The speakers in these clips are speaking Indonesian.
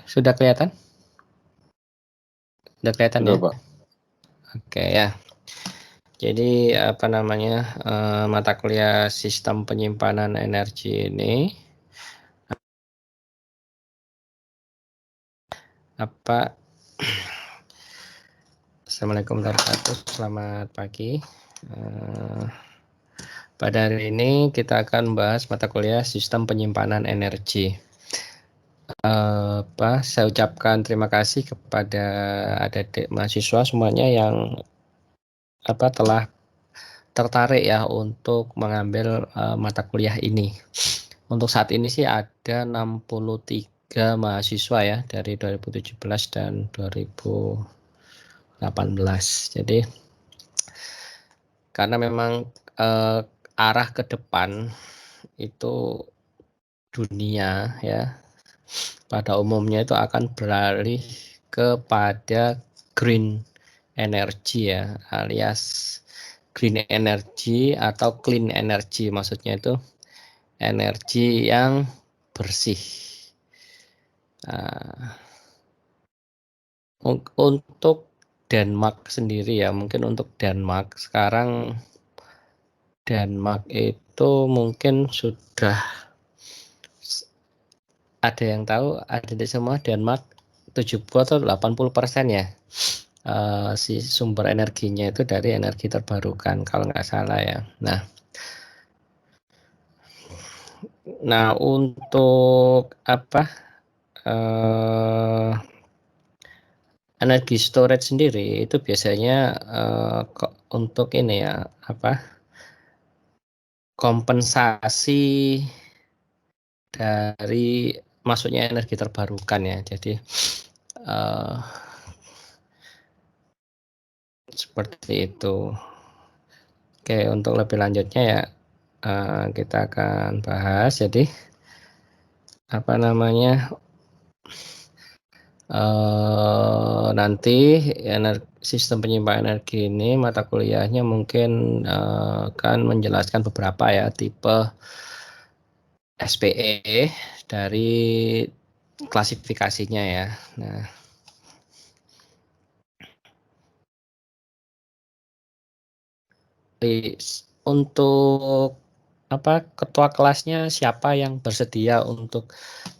sudah kelihatan? Sudah kelihatan Sudah, ya? Pak. Oke ya. Jadi mata kuliah sistem penyimpanan energi ini Assalamualaikum warahmatullahi wabarakatuh. Selamat pagi. Pada hari ini kita akan membahas mata kuliah sistem penyimpanan energi. Saya ucapkan terima kasih kepada adik-adik mahasiswa semuanya yang telah tertarik ya untuk mengambil mata kuliah ini. Untuk saat ini sih ada 63 mahasiswa ya dari 2017 dan 2018. Jadi karena memang arah ke depan itu dunia ya pada umumnya itu akan beralih kepada green energy ya, alias green energy atau clean energy, maksudnya itu energi yang bersih. Untuk Denmark sendiri ya, mungkin untuk Denmark sekarang Denmark itu mungkin sudah ada yang tahu, ada di semua Denmark 70 atau 80% ya si sumber energinya itu dari energi terbarukan kalau nggak salah ya. Nah untuk energi storage sendiri itu biasanya untuk ini ya kompensasi dari masuknya energi terbarukan ya. Jadi seperti itu. Oke, untuk lebih lanjutnya ya kita akan bahas. Jadi nanti sistem penyimpanan energi ini mata kuliahnya mungkin akan menjelaskan beberapa ya tipe SPE dari klasifikasinya ya. Nah, untuk ketua kelasnya siapa yang bersedia untuk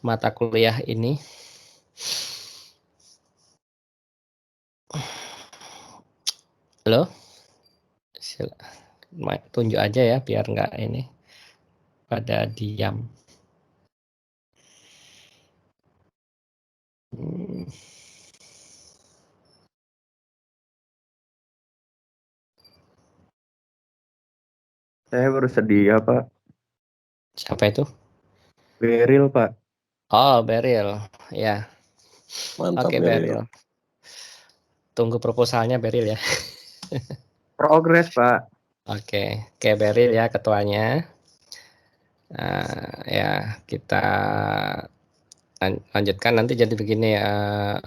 mata kuliah ini? Halo? Tunjuk aja ya biar nggak ini pada diam. Saya bersedia, Pak. Siapa itu? Beril, Pak. Oh, Beril. Ya. Mantap, Oke, Beril. Tunggu proposalnya Beril ya. Progres, Pak. Oke, Beril ya ketuanya. Ya, kita lanjutkan nanti. Jadi begini ya,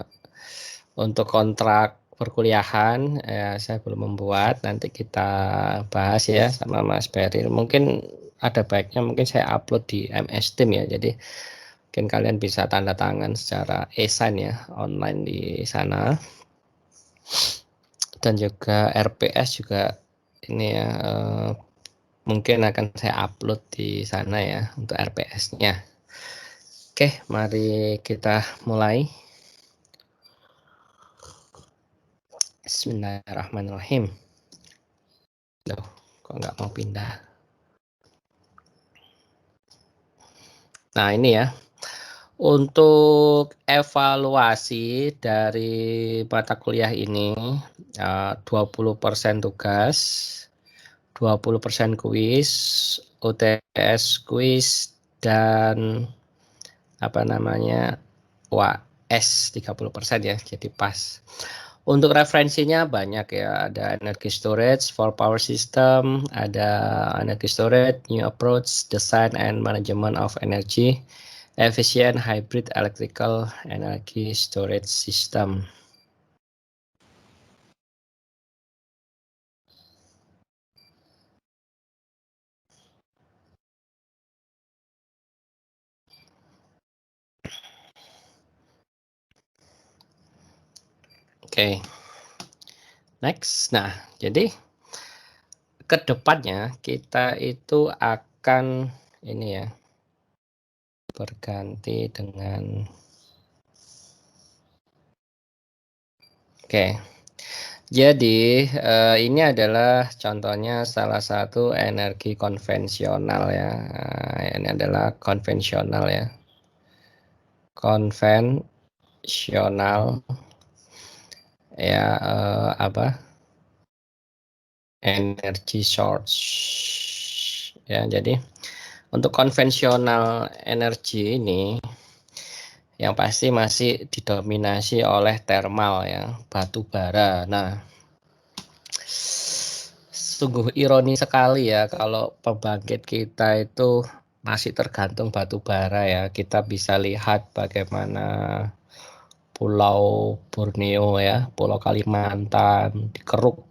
untuk kontrak perkuliahan saya belum membuat, nanti kita bahas ya sama Mas Beril. Mungkin ada baiknya mungkin saya upload di MS Team ya, jadi mungkin kalian bisa tanda tangan secara e-sign ya, online di sana. Dan juga RPS juga ini ya, mungkin akan saya upload di sana ya untuk RPS-nya. Oke, mari kita mulai. Bismillahirrahmanirrahim. Loh, kok nggak mau pindah? Nah, ini ya. Untuk evaluasi dari mata kuliah ini 20% tugas, 20% kuis, UTS kuis, dan UAS 30% ya, jadi pas. Untuk referensinya banyak ya, ada energy storage for power system, ada energy storage, new approach, design and management of energy, efficient hybrid electrical energy storage system. Oke. Next. Nah, jadi ke depannya kita itu akan ini ya, berganti dengan oke. Jadi, ini adalah contohnya salah satu energi konvensional ya. Ini adalah konvensional ya. Konvensional ya, energy source. Ya, jadi untuk konvensional energi ini yang pasti masih didominasi oleh thermal ya, batu bara. Nah, sungguh ironi sekali ya kalau pembangkit kita itu masih tergantung batu bara ya. Kita bisa lihat bagaimana Pulau Borneo ya, Pulau Kalimantan dikeruk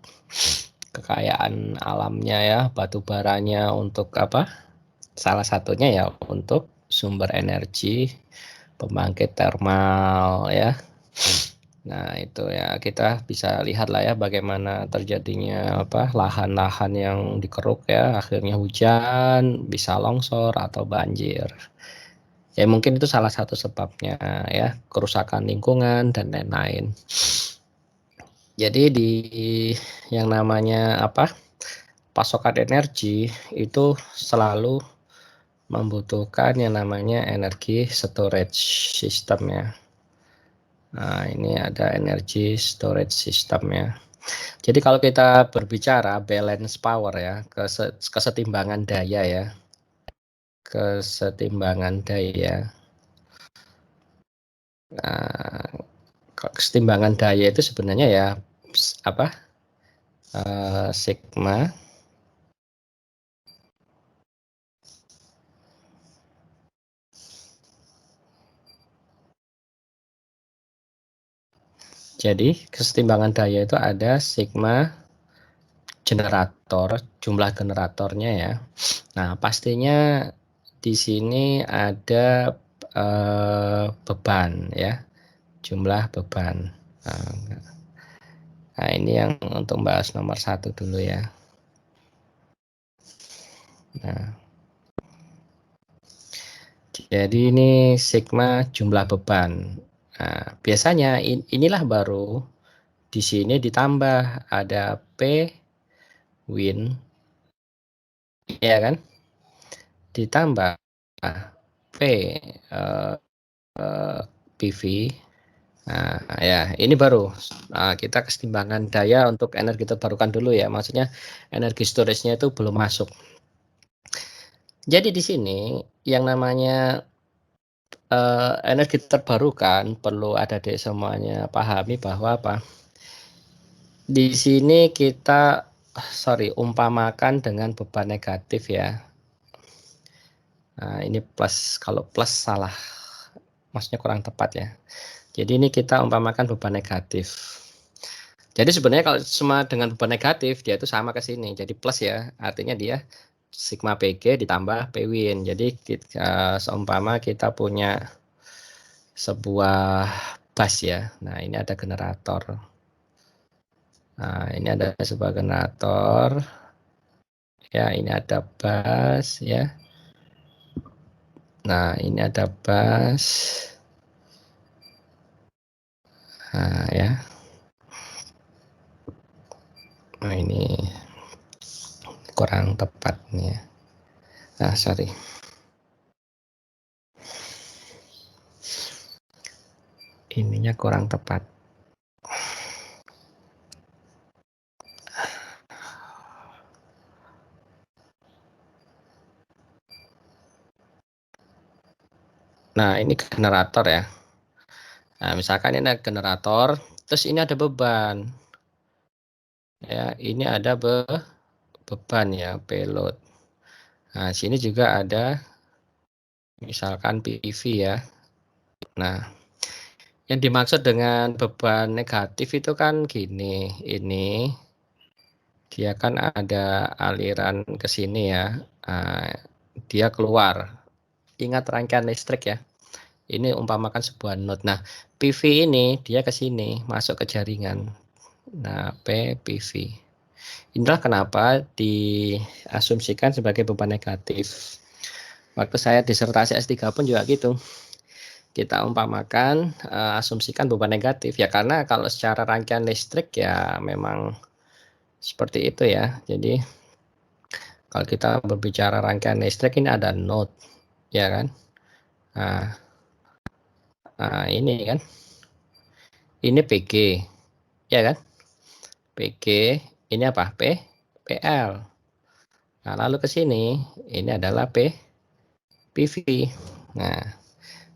kekayaan alamnya ya, batu baranya untuk apa? Salah satunya ya untuk sumber energi pembangkit termal ya. Nah, itu ya kita bisa lihat lah ya bagaimana terjadinya lahan-lahan yang dikeruk ya, akhirnya hujan, bisa longsor atau banjir. Ya mungkin itu salah satu sebabnya ya, kerusakan lingkungan dan lain-lain. Jadi di yang namanya pasokan energi itu selalu membutuhkan yang namanya energi storage system ya. Nah, ini ada energy storage system ya. Jadi kalau kita berbicara balance power ya, kesetimbangan daya ya. Kesetimbangan daya. Nah, kesetimbangan daya itu sebenarnya ya sigma jadi kesetimbangan daya itu ada sigma generator, jumlah generatornya ya. Nah, pastinya di sini ada beban ya, jumlah beban. Nah, ini yang untuk bahas nomor 1 dulu ya. Nah, jadi ini sigma jumlah beban. Nah, biasanya inilah baru di sini ditambah ada P win, ya kan? Ditambah P PV. Nah, ya ini baru kita kesetimbangan daya untuk energi terbarukan dulu ya. Maksudnya energi storage-nya itu belum masuk. Jadi di sini yang namanya energi terbarukan perlu adik-adik semuanya pahami bahwa di sini kita umpamakan dengan beban negatif ya. Nah, ini plus, kalau plus salah, maksudnya kurang tepat ya. Jadi ini kita umpamakan beban negatif. Jadi sebenarnya kalau semua dengan beban negatif dia itu sama ke sini. Jadi plus ya, artinya dia sigma PG ditambah Pwin. Jadi seumpama kita punya sebuah bus ya. Nah, ini ada generator. Nah, ini ada sebuah generator. Ya, ini ada bus ya. Nah, ini ada bus. Nah, ya. Nah, ini kurang tepat nih ya. Nah, sorry. Ininya kurang tepat. Nah, ini generator ya. Nah, misalkan ini ada generator, terus ini ada beban. Ya, ini ada beban ya, payload. Nah, sini juga ada misalkan PV ya. Nah, yang dimaksud dengan beban negatif itu kan gini, ini dia kan ada aliran ke sini ya. Nah, dia keluar. Ingat rangkaian listrik ya. Ini umpamakan sebuah node. Nah, PV ini dia ke sini, masuk ke jaringan. Nah, PV. Inilah kenapa diasumsikan sebagai beban negatif. Waktu saya disertasi S3 pun juga gitu. Kita umpamakan, asumsikan beban negatif. Ya karena kalau secara rangkaian listrik ya memang seperti itu ya. Jadi kalau kita berbicara rangkaian listrik ini ada node, ya kan? Nah ini kan, ini PG, ya kan? PG, ini apa? PL. Nah lalu ke sini, ini adalah PV. Nah,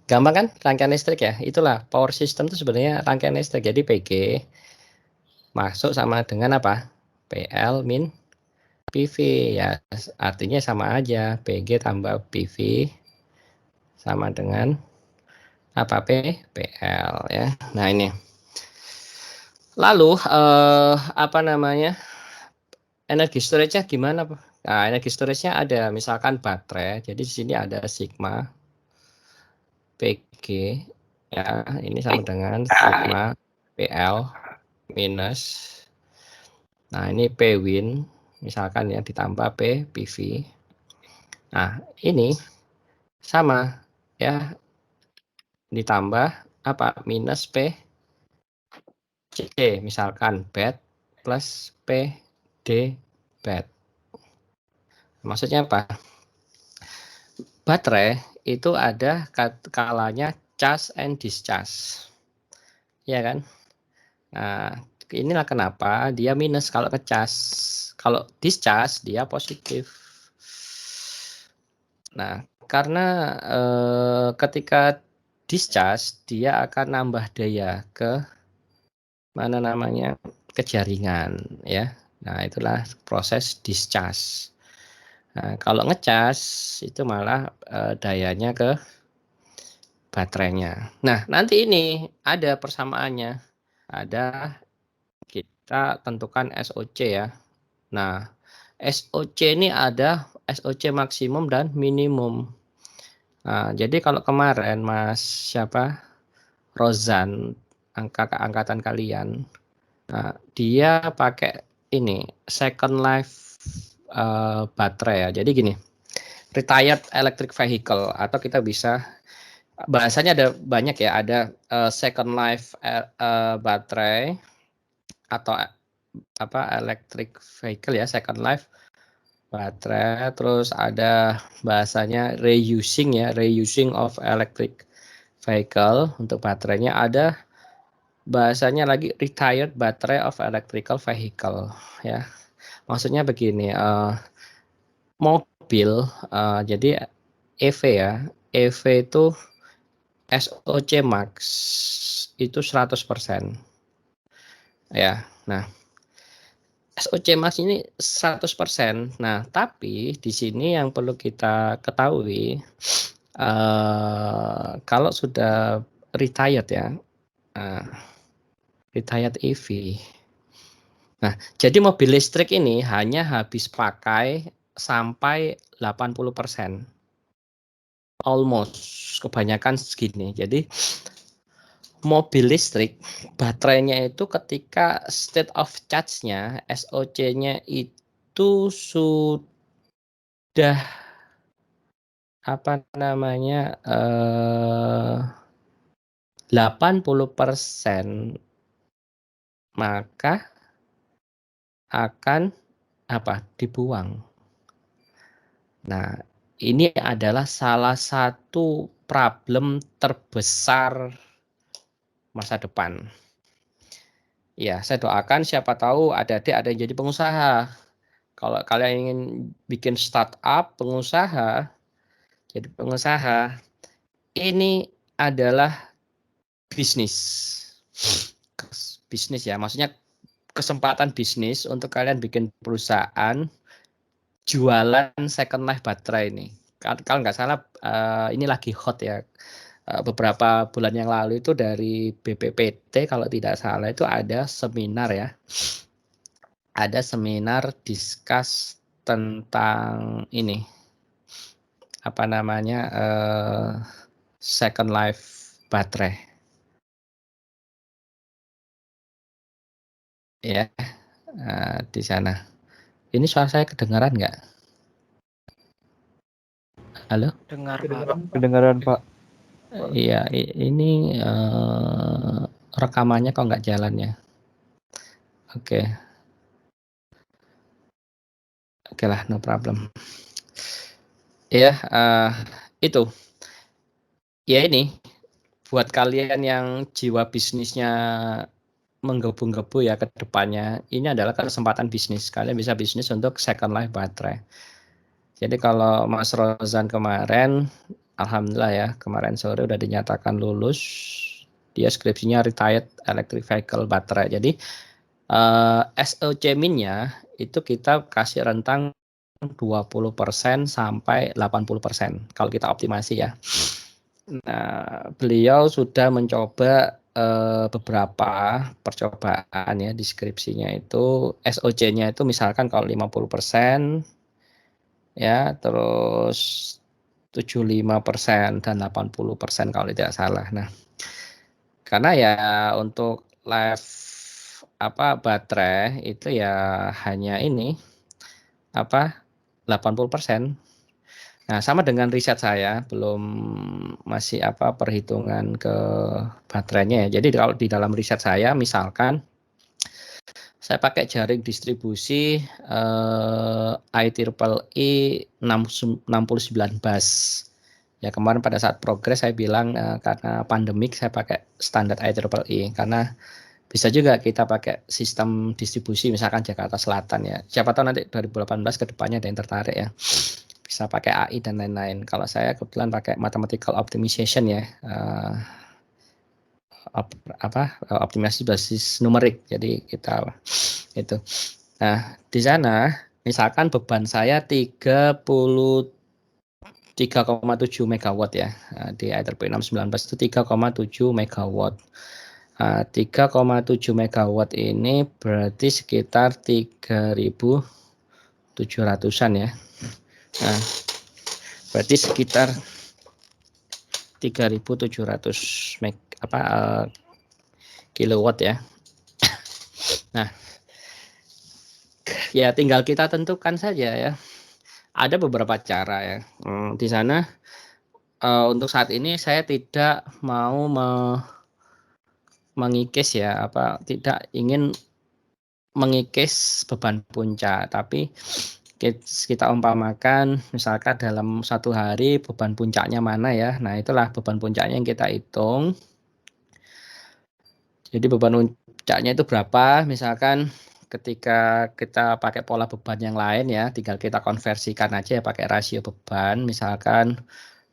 gampang kan rangkaian listrik ya? Itulah power system itu sebenarnya rangkaian listrik. Jadi PG masuk sama dengan apa? PL min PV ya, artinya sama aja. PG tambah PV sama dengan apa? PL ya. Nah ini. Lalu apa namanya? Energi storage-nya gimana? Nah, energi storage-nya ada misalkan baterai. Jadi di sini ada sigma PG ya, ini sama dengan sigma PL minus, nah ini P win misalkan ya, ditambah P PV. Nah ini sama ya, ditambah apa, minus P C misalkan bed plus P D bed. Maksudnya apa? Baterai itu ada kalanya charge and discharge, ya kan? Nah, inilah kenapa dia minus kalau ngecas. Kalau discharge dia positif. Nah, karena ketika discharge dia akan nambah daya ke mana namanya, ke jaringan ya. Nah, itulah proses discharge. Nah, kalau ngecas itu malah dayanya ke baterainya. Nah, nanti ini ada persamaannya. Ada, kita tentukan SOC ya. Nah, SOC ini ada SOC maksimum dan minimum. Nah, jadi kalau kemarin Mas siapa? Rozan, angkatan kalian. Nah, dia pakai ini second life baterai ya. Jadi gini, retired electric vehicle, atau kita bisa bahasanya ada banyak ya, ada second life baterai atau apa, electric vehicle ya, second life baterai. Terus ada bahasanya reusing ya, reusing of electric vehicle untuk baterainya. Ada bahasanya lagi retired battery of electrical vehicle ya. Maksudnya begini, mobil jadi EV ya, EV itu SOC max itu 100% ya. Nah, SOC Mas ini 100%. Nah, tapi di sini yang perlu kita ketahui, kalau sudah retired ya, retired EV. Nah, jadi mobil listrik ini hanya habis pakai sampai 80%. Almost, kebanyakan segini. Jadi mobil listrik, baterainya itu ketika state of charge-nya, SOC-nya itu sudah apa namanya, 80%, maka akan apa, dibuang. Nah, ini adalah salah satu problem terbesar masa depan. Ya, saya doakan siapa tahu adik-adik ada yang jadi pengusaha. Kalau kalian ingin bikin startup, pengusaha, jadi pengusaha, ini adalah bisnis. Bisnis ya, maksudnya kesempatan bisnis untuk kalian bikin perusahaan jualan second life baterai ini. Kalau nggak salah ini lagi hot ya. Beberapa bulan yang lalu itu dari BPPT kalau tidak salah itu ada seminar ya. Ada seminar discuss tentang ini. Apa namanya? second life baterai. Ya, di sana. Ini suara saya kedengaran nggak? Halo? Kedengaran Pak. Iya, ini rekamannya kok nggak jalan ya? Oke, oke lah, no problem. Ya, itu. Ya ini, buat kalian yang jiwa bisnisnya menggebu-gebu ya ke depannya, ini adalah kesempatan bisnis. Kalian bisa bisnis untuk second life baterai. Jadi kalau Mas Rozan kemarin, alhamdulillah ya, kemarin sore udah dinyatakan lulus. Dia skripsinya retired electric vehicle baterai. Jadi SOC min-nya itu kita kasih rentang 20% sampai 80% kalau kita optimasi ya. Nah, beliau sudah mencoba beberapa percobaan ya, deskripsinya itu SOC-nya itu misalkan kalau 50% ya, terus 75% dan 80% kalau tidak salah. Nah, karena ya untuk life baterai itu ya hanya ini 80%. Nah, sama dengan riset saya, belum masih perhitungan ke baterainya ya. Jadi kalau di dalam riset saya, misalkan saya pakai jaring distribusi IEEE 69 bus. Ya kemarin pada saat progres saya bilang karena pandemik saya pakai standar IEEE karena bisa juga kita pakai sistem distribusi misalkan Jakarta Selatan ya. Siapa tahu nanti 2018 ke depannya ada yang tertarik ya. Bisa pakai AI dan lain-lain. Kalau saya kebetulan pakai mathematical optimization ya. Optimasi basis numerik. Jadi kita itu. Nah, di sana misalkan beban saya 33,7 megawatt ya. Di IEEE 619 itu 3,7 megawatt. 3,7 megawatt ini berarti sekitar 3.700-an ya. Nah, berarti sekitar 3.700 kilowatt ya. Nah, ya tinggal kita tentukan saja ya. Ada beberapa cara ya. Di sana untuk saat ini saya tidak mau mengikis ya tidak ingin mengikis beban puncak, tapi kita umpamakan misalkan dalam satu hari beban puncaknya mana ya. Nah, itulah beban puncaknya yang kita hitung. Jadi beban puncaknya itu berapa? Misalkan ketika kita pakai pola beban yang lain ya, tinggal kita konversikan aja ya pakai rasio beban. Misalkan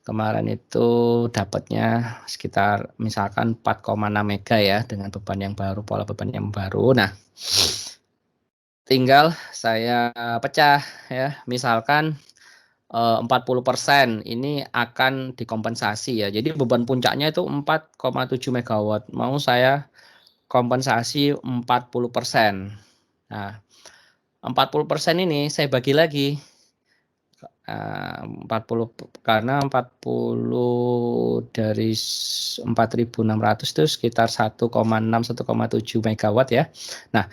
kemarin itu dapatnya sekitar misalkan 4,6 mega ya dengan beban yang baru, pola beban yang baru. Nah, tinggal saya pecah ya. Misalkan 40% ini akan dikompensasi ya. Jadi beban puncaknya itu 4,7 megawatt. Mau saya kompensasi 40%. Nah, 40% ini saya bagi lagi. 40 karena 40 dari 4.600 itu sekitar 1,6 1,7 megawatt ya. Nah,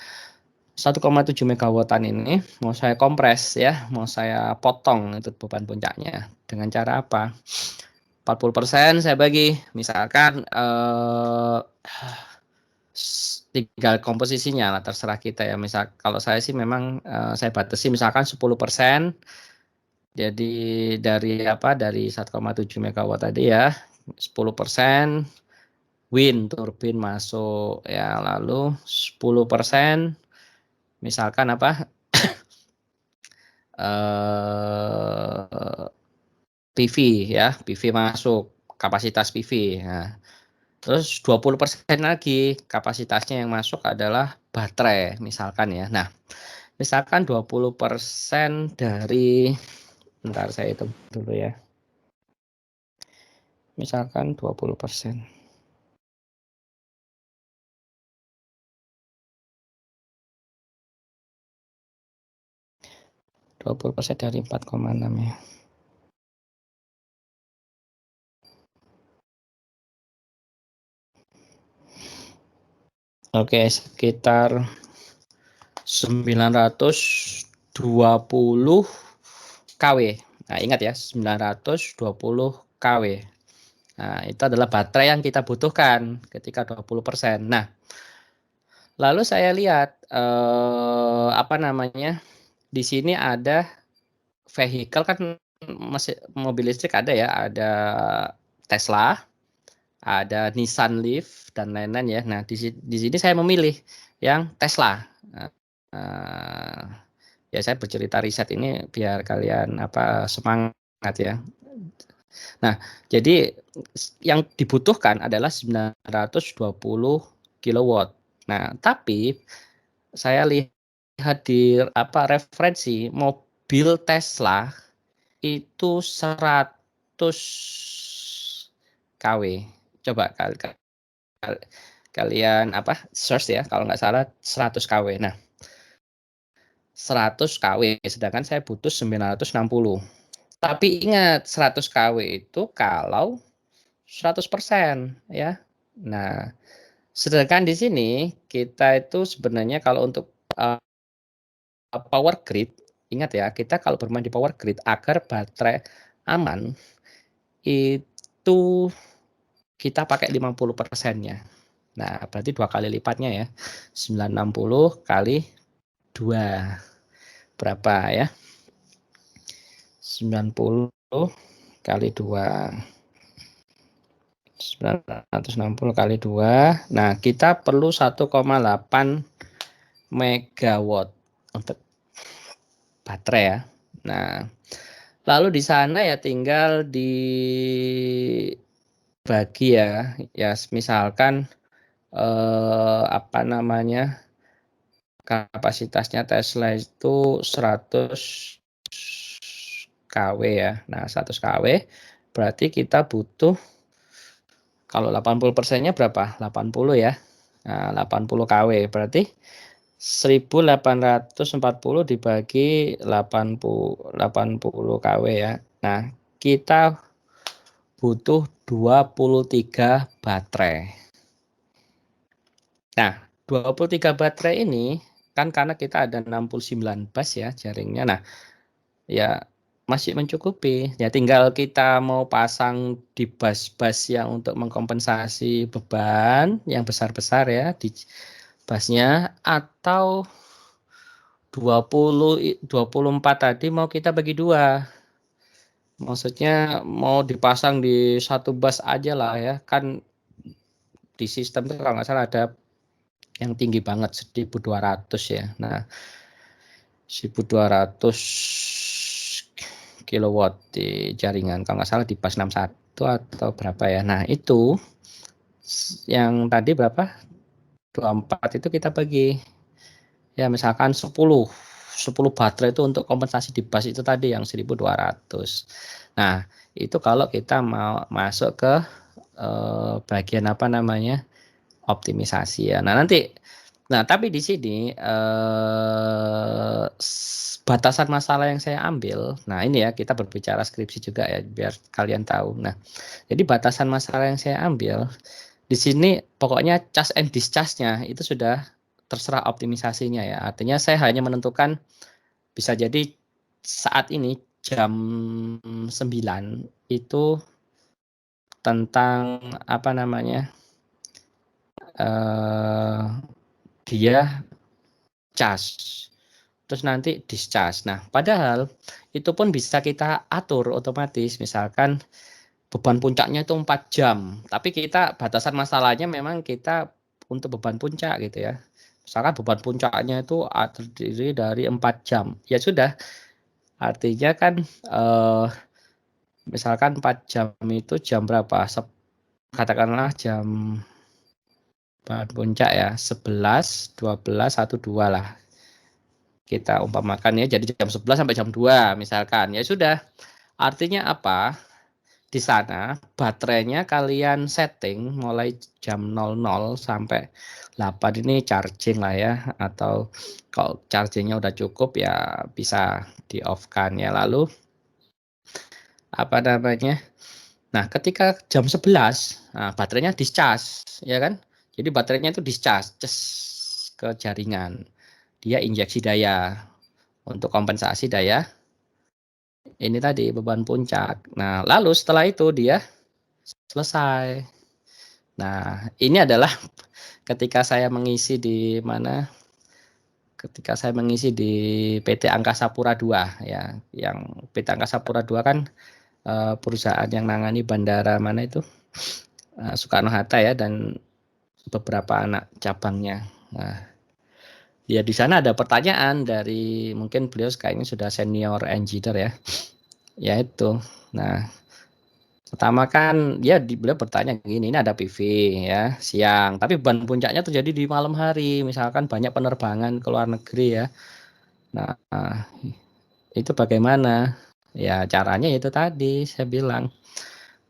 1,7 megawattan ini mau saya kompres ya, mau saya potong itu beban puncaknya. Dengan cara apa? 40% saya bagi, misalkan tinggal komposisinya lah terserah kita ya. Misal kalau saya sih memang saya batasi misalkan 10%. Jadi dari 1,7 megawatt tadi ya, 10% wind turbin masuk ya, lalu 10% misalkan PV ya, PV masuk, kapasitas PV. Nah, terus 20% lagi kapasitasnya yang masuk adalah baterai misalkan ya. Nah, misalkan 20% dari bentar saya hitung dulu ya. Misalkan 20%. 20% dari 4,6 ya. Oke, sekitar 920 kW. Nah, ingat ya, 920 kW. Nah, itu adalah baterai yang kita butuhkan ketika 20%. Nah, lalu saya lihat apa namanya? Di sini ada vehicle kan, masih mobil listrik ada ya, ada Tesla, ada Nissan Leaf dan lain-lain ya. Nah, di sini saya memilih yang Tesla. Ya saya bercerita riset ini biar kalian semangat ya. Nah, jadi yang dibutuhkan adalah 920 kilowatt. Nah, tapi saya lihat di referensi mobil Tesla itu 100 kW. Coba kalian search ya, kalau nggak salah 100 kW. Nah, 100 kW, sedangkan saya butuh 960. Tapi ingat 100 kW itu kalau 100% ya. Nah, sedangkan di sini kita itu sebenarnya kalau untuk power grid, ingat ya, kita kalau bermain di power grid agar baterai aman itu kita pakai 50%-nya. Nah, berarti 2 kali lipatnya ya. 960 kali 2. Berapa ya? 90 kali 2. 960 kali 2. Nah, kita perlu 1,8 megawatt untuk baterai ya. Nah, lalu di sana ya tinggal dibagi ya. Ya, misalkan kapasitasnya Tesla itu 100 kW ya. Nah, 100 kW berarti kita butuh, kalau 80%-nya berapa? 80 ya. Nah, 80 kW berarti 1840 dibagi 80 kW ya. Nah, kita butuh 23 baterai. Nah, 23 baterai ini kan karena kita ada 69 bus ya jaringnya. Nah, ya masih mencukupi. Ya tinggal kita mau pasang di bus-bus yang untuk mengkompensasi beban yang besar-besar ya di busnya, atau 24 tadi mau kita bagi dua. Maksudnya mau dipasang di satu bus aja lah ya. Kan di sistem itu kalau nggak salah ada yang tinggi banget 1200 ya. Nah, 1200 kilowatt di jaringan. Kalau nggak salah di bus 61 atau berapa ya. Nah, itu yang tadi berapa? 24 itu kita bagi. Ya, misalkan 10 baterai itu untuk kompensasi di bus itu tadi yang 1200. Nah, itu kalau kita mau masuk ke bagian optimisasi ya. Nah, tapi di sini batasan masalah yang saya ambil. Nah, ini ya kita berbicara skripsi juga ya biar kalian tahu. Nah, jadi batasan masalah yang saya ambil di sini pokoknya charge and discharge-nya itu sudah terserah optimisasinya ya. Artinya saya hanya menentukan, bisa jadi saat ini jam 9 itu tentang dia charge, terus nanti discharge. Nah, padahal itu pun bisa kita atur otomatis. Misalkan beban puncaknya itu 4 jam, tapi kita batasan masalahnya memang kita untuk beban puncak gitu ya. Misalkan beban puncaknya itu terdiri dari 4 jam. Ya sudah, artinya kan misalkan 4 jam itu jam berapa? Katakanlah jam beban puncak ya, 11, 12, 1, 2 lah. Kita umpamakan ya, jadi jam 11 sampai jam 2 misalkan. Ya sudah, artinya apa? Di sana baterainya kalian setting mulai jam 00 sampai 8 ini charging lah ya, atau kalau chargingnya udah cukup ya bisa di off kan ya. Lalu nah ketika jam 11 baterainya discharge ya kan, Jadi baterainya itu discharge ke jaringan. Dia injeksi daya untuk kompensasi daya ini tadi beban puncak. Nah, lalu setelah itu dia selesai. Nah, ini adalah ketika saya mengisi di mana? Ketika saya mengisi di PT Angkasa Pura II ya, yang PT Angkasa Pura II kan perusahaan yang nangani bandara mana itu Soekarno-Hatta ya dan beberapa anak cabangnya. Nah, ya di sana ada pertanyaan dari mungkin beliau kayaknya sudah senior engineer ya, yaitu, nah pertama kan dia beliau bertanya gini, ini ada PV ya siang, tapi beban puncaknya terjadi di malam hari, misalkan banyak penerbangan ke luar negeri ya. Nah, itu bagaimana? Ya caranya itu tadi saya bilang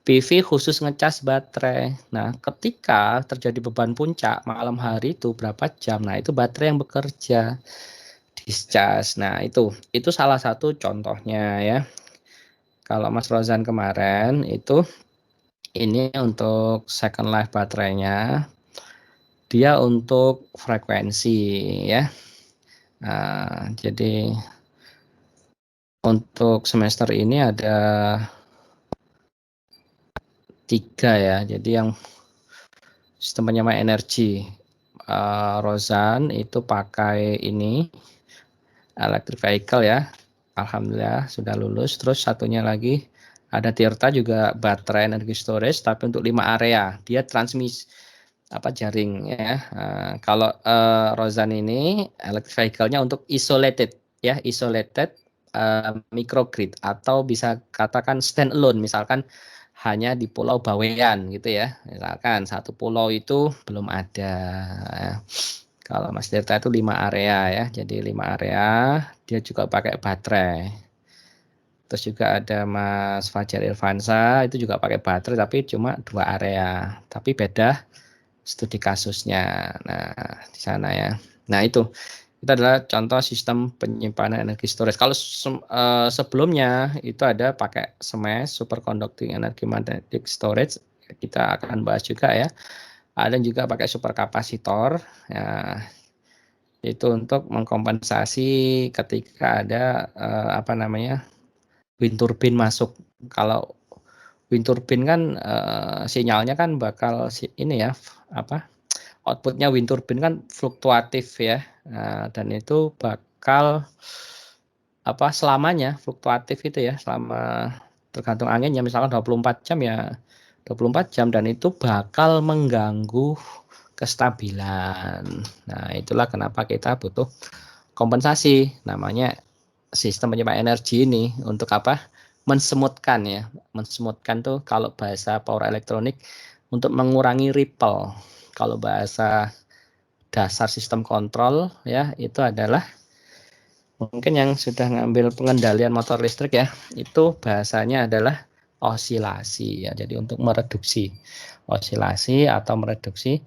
PV khusus ngecas baterai. Nah, ketika terjadi beban puncak malam hari itu berapa jam? Nah, itu baterai yang bekerja discharge. Nah, itu salah satu contohnya ya. Kalau Mas Rozan kemarin itu ini untuk second life baterainya, dia untuk frekuensi ya. Nah, jadi untuk semester ini ada 3 ya. Jadi yang sistem penyamai energi Rozan itu pakai ini electric vehicle ya. Alhamdulillah sudah lulus. Terus satunya lagi ada Tirta juga baterai energi storage tapi untuk 5 area. Dia transmisi jaring ya. Kalau Rozan ini electric vehicle-nya untuk isolated ya, isolated microgrid atau bisa katakan stand alone, misalkan hanya di Pulau Bawean gitu ya. Misalkan satu pulau itu belum ada. Kalau Mas Tirta itu 5 area ya. Jadi 5 area, dia juga pakai baterai. Terus juga ada Mas Fajar Irfansa itu juga pakai baterai tapi cuma 2 area. Tapi beda studi kasusnya. Nah, di sana ya. Nah, itu adalah contoh sistem penyimpanan energi storage. Kalau sebelumnya itu ada pakai SMAS, superconducting energy magnetic storage. Kita akan bahas juga ya. Ada juga pakai superkapasitor. Ya, itu untuk mengkompensasi ketika ada wind turbine masuk. Kalau wind turbine kan sinyalnya kan bakal ini ya outputnya wind turbine kan fluktuatif ya. Dan itu bakal selamanya fluktuatif itu ya, selama tergantung anginnya misalkan 24 jam ya 24 jam dan itu bakal mengganggu kestabilan. Nah, itulah kenapa kita butuh kompensasi. Namanya sistem penyimpan energi ini untuk apa? Mensemutkan ya. Mensemutkan tuh kalau bahasa power elektronik untuk mengurangi ripple. Kalau bahasa dasar sistem kontrol ya itu adalah mungkin yang sudah ngambil pengendalian motor listrik ya, itu bahasanya adalah osilasi ya. Jadi untuk mereduksi osilasi atau mereduksi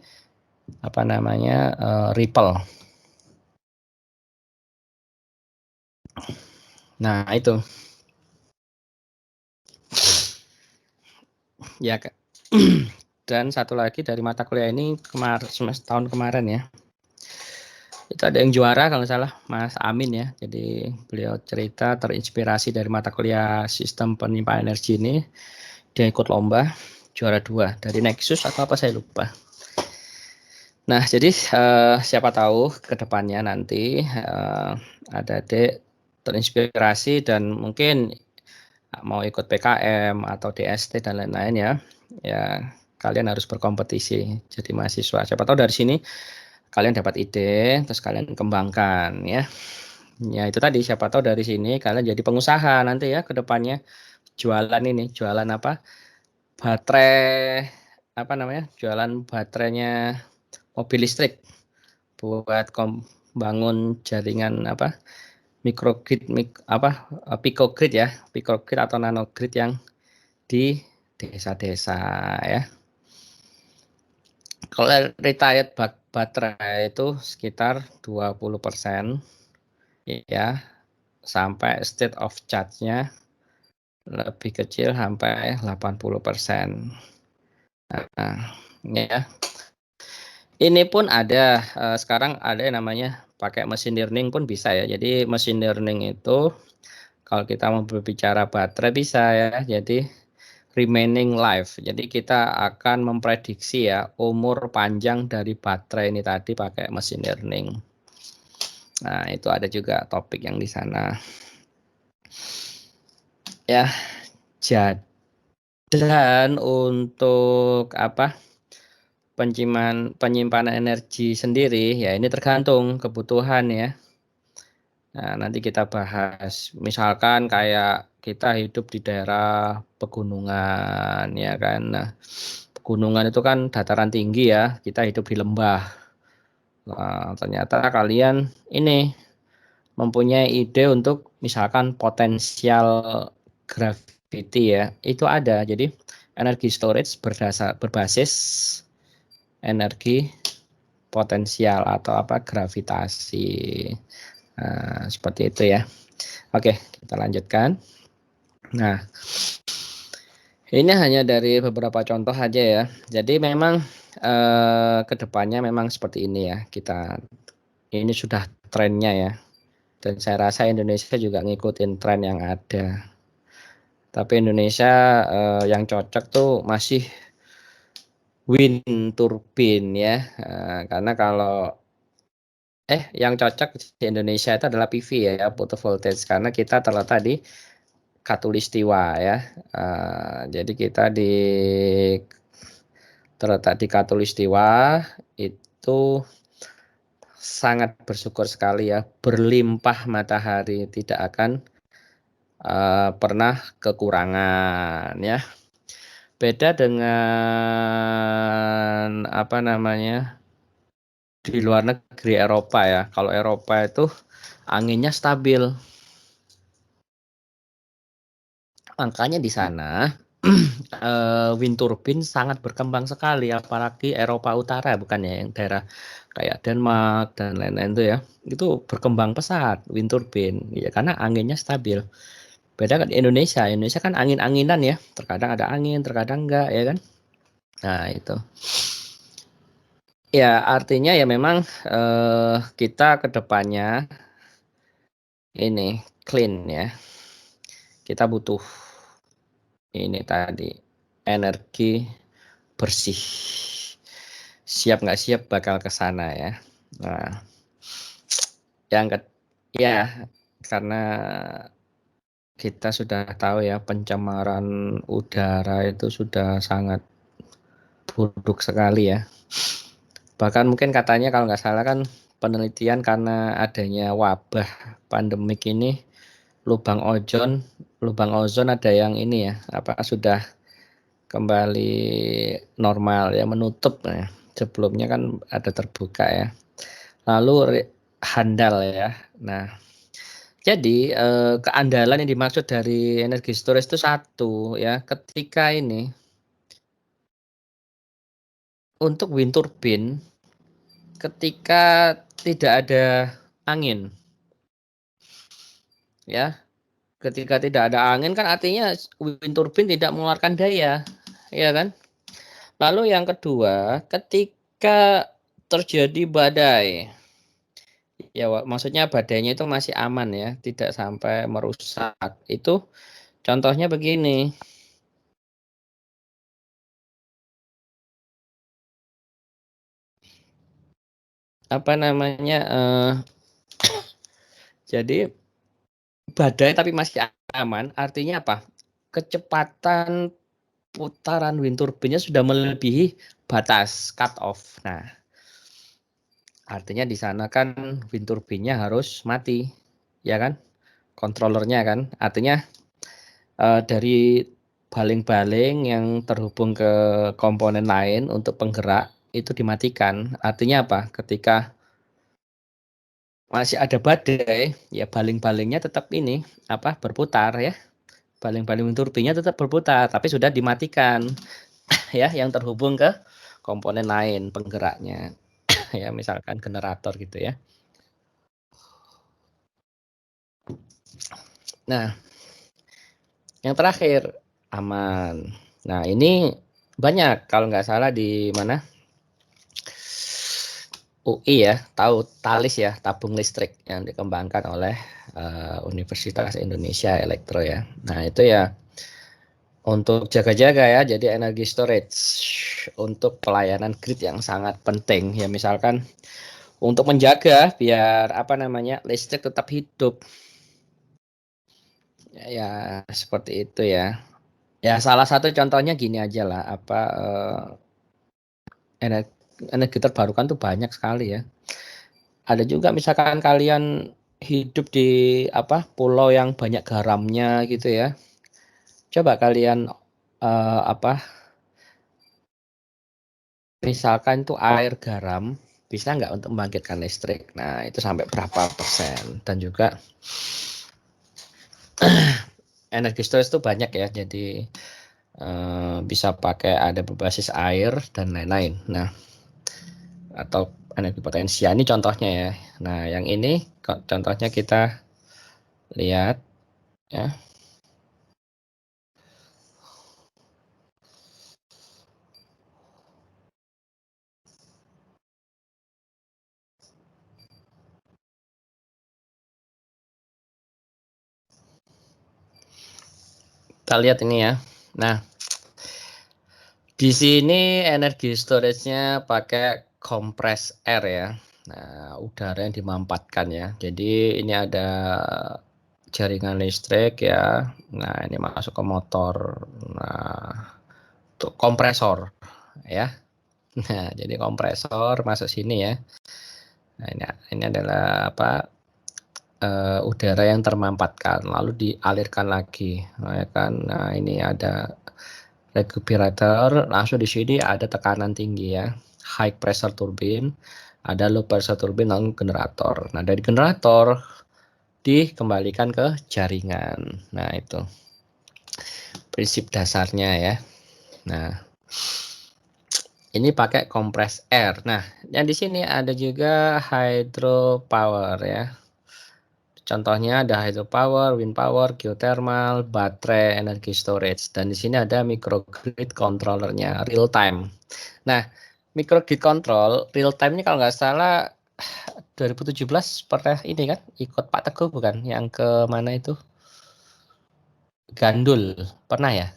ripple. Nah, itu. Ya, dan satu lagi dari mata kuliah ini semester tahun kemarin ya. Itu ada yang juara kalau salah Mas Amin ya. Jadi beliau cerita terinspirasi dari mata kuliah sistem penyimpanan energi ini. Dia ikut lomba juara 2 dari Nexus atau apa saya lupa. Nah, jadi siapa tahu ke depannya nanti ada adik terinspirasi dan mungkin mau ikut PKM atau DST dan lain-lain ya. Ya, kalian harus berkompetisi jadi mahasiswa. Siapa tahu dari sini kalian dapat ide, terus kalian kembangkan ya. Ya itu tadi, siapa tahu dari sini kalian jadi pengusaha nanti ya ke depannya. Jualan ini, jualan apa? Baterai, jualan baterainya mobil listrik buat bangun jaringan microgrid picogrid ya, picogrid atau nanogrid yang di desa-desa ya. Kalau retired baterai itu sekitar 20% ya, sampai state of charge-nya lebih kecil sampai 80%. Nah, ya. Ini pun ada, sekarang ada yang namanya pakai machine learning pun bisa ya. Jadi machine learning itu kalau kita mau berbicara baterai bisa ya. Jadi remaining life. Jadi kita akan memprediksi ya umur panjang dari baterai ini tadi pakai machine learning. Nah, itu ada juga topik yang di sana. Ya, dan untuk apa? Penyimpanan energi sendiri ya ini tergantung kebutuhan ya. Nah, nanti kita bahas. Misalkan kayak kita hidup di daerah pegunungan ya kan. Nah, pegunungan itu kan dataran tinggi ya, kita hidup di lembah. Nah, ternyata kalian ini mempunyai ide untuk misalkan potensial gravity ya, itu ada. Jadi energi storage berbasis energi potensial atau apa gravitasi. Nah, seperti itu ya. Oke, kita lanjutkan. Nah, ini hanya dari beberapa contoh aja ya. Jadi memang kedepannya memang seperti ini ya. Ini sudah trennya ya. Dan saya rasa Indonesia juga ngikutin tren yang ada. Tapi Indonesia yang cocok tuh masih wind turbine ya. Karena kalau yang cocok di Indonesia itu adalah PV ya, photovoltaic karena kita terletak di Katulistiwa ya. Jadi kita terletak di Katulistiwa itu sangat bersyukur sekali ya, berlimpah matahari, tidak akan pernah kekurangan ya. Beda dengan apa namanya di luar negeri Eropa ya. Kalau Eropa itu anginnya stabil. Makanya di sana wind turbine sangat berkembang sekali, apalagi Eropa Utara bukan ya, yang daerah kayak Denmark dan lain-lain itu ya, itu berkembang pesat wind turbine ya karena anginnya stabil. Beda kan Indonesia, Indonesia kan angin-anginan ya, terkadang ada angin, terkadang enggak ya kan. Nah itu. Ya artinya ya memang kita kedepannya ini clean ya. Kita butuh ini tadi energi bersih. Siap nggak siap bakal ke sana ya. Nah, yang ya karena kita sudah tahu ya pencemaran udara itu sudah sangat buruk sekali ya. Bahkan mungkin katanya kalau nggak salah kan penelitian karena adanya wabah pandemik ini lubang ozon ada yang ini ya, apa sudah kembali normal ya, menutup ya. Sebelumnya kan ada terbuka ya. Lalu handal ya. Nah, jadi keandalan yang dimaksud dari energi storage itu satu ya, ketika ini untuk wind turbine ketika tidak ada angin ya. Ketika tidak ada angin kan artinya wind turbine tidak mengeluarkan daya, ya kan? Lalu yang kedua, ketika terjadi badai, ya maksudnya badainya itu masih aman ya, tidak sampai merusak. Itu contohnya begini, apa namanya? Jadi badai tapi masih aman, artinya apa? Kecepatan putaran wind turbine-nya sudah melebihi batas cut off. Nah, artinya di sana kan wind turbine-nya harus mati, ya kan? Kontrolernya kan, artinya dari baling-baling yang terhubung ke komponen lain untuk penggerak itu dimatikan. Artinya apa? Ketika masih ada badai, ya baling-balingnya tetap ini apa berputar ya. Baling-baling turbinnya tetap berputar, tapi sudah dimatikan ya yang terhubung ke komponen lain penggeraknya. Ya misalkan generator gitu ya. Nah, yang terakhir aman. Nah, ini banyak kalau nggak salah di mana? UI ya, tahu Talis ya, tabung listrik yang dikembangkan oleh Universitas Indonesia Elektro ya. Nah itu ya untuk jaga-jaga ya, jadi energi storage untuk pelayanan grid yang sangat penting ya, misalkan untuk menjaga biar apa namanya listrik tetap hidup ya, seperti itu ya. Ya salah satu contohnya gini aja lah, apa energi, energi terbarukan tuh banyak sekali ya. Ada juga misalkan kalian hidup di apa pulau yang banyak garamnya gitu ya. Coba kalian apa misalkan itu air garam bisa nggak untuk membangkitkan listrik? Nah itu sampai berapa persen? Dan juga energi storage itu banyak ya. Jadi bisa pakai ada berbasis air dan lain-lain. Nah atau energi potensial ini contohnya ya. Nah yang ini contohnya kita lihat ya. Kita lihat ini ya. Nah, di sini energi storage-nya pakai compress air ya. Nah, udara yang dimampatkan ya. Jadi ini ada jaringan listrik ya. Nah, ini masuk ke motor. Nah, untuk kompresor ya. Nah, jadi kompresor masuk sini ya. Nah, ini adalah apa? Udara yang termampatkan lalu dialirkan lagi. Nah, ya kan. Nah, ini ada regulator, langsung di sini ada tekanan tinggi ya, high pressure turbine, ada low pressure turbine, lalu generator. Nah dari generator dikembalikan ke jaringan. Nah itu prinsip dasarnya ya. Nah ini pakai compressed air. Nah yang di sini ada juga hydropower ya. Contohnya ada hydropower, wind power, geothermal, baterai, energi storage, dan di sini ada microgrid controllernya real time. Nah, microgrid control real time ini kalau nggak salah 2017 pernah ini kan ikut Pak Teguh bukan? Yang ke mana itu? Gandul, pernah ya?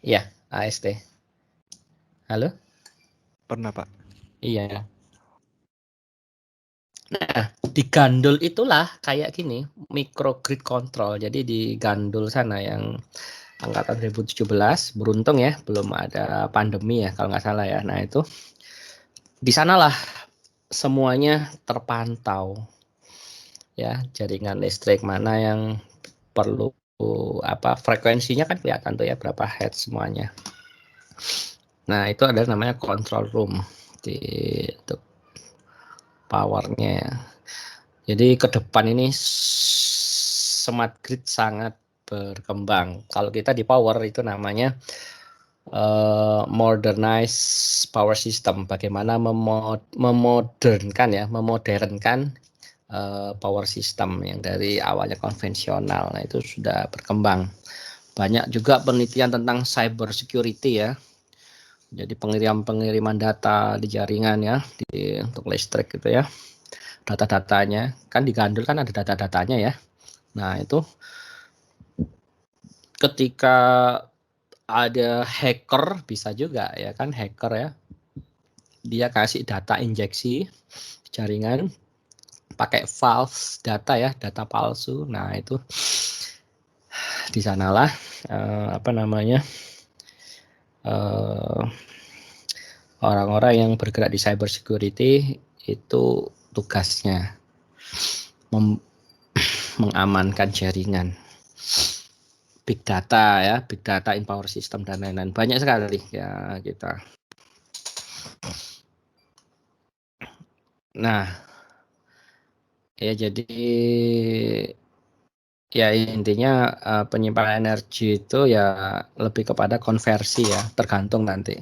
Iya, AST. Halo? Pernah, Pak. Iya. Nah, di Gandul itulah kayak gini, microgrid control. Jadi di Gandul sana yang angkatan 2017, beruntung ya, belum ada pandemi ya kalau nggak salah ya. Nah itu di sanalah semuanya terpantau ya, jaringan listrik mana yang perlu apa frekuensinya kan kelihatan tuh ya berapa hertz semuanya. Nah itu adalah namanya control room di untuk powernya. Jadi ke depan ini smart grid sangat berkembang. Kalau kita di power itu namanya modernize power system. Bagaimana memodernkan ya, memodernkan power system yang dari awalnya konvensional. Nah itu sudah berkembang. Banyak juga penelitian tentang cyber security ya. Jadi pengiriman data di jaringan ya, untuk listrik gitu ya. Data-datanya kan di Gandul kan ada data-datanya ya. Nah itu ketika ada hacker bisa juga ya kan, hacker ya, dia kasih data injeksi jaringan pakai false data ya, data palsu. Nah itu di sanalah apa namanya orang-orang yang bergerak di cyber security itu tugasnya mengamankan jaringan, big data ya, big data in power system dan lain-lain. Banyak sekali ya kita. Nah, ya jadi ya intinya penyimpanan energi itu ya lebih kepada konversi ya, tergantung nanti.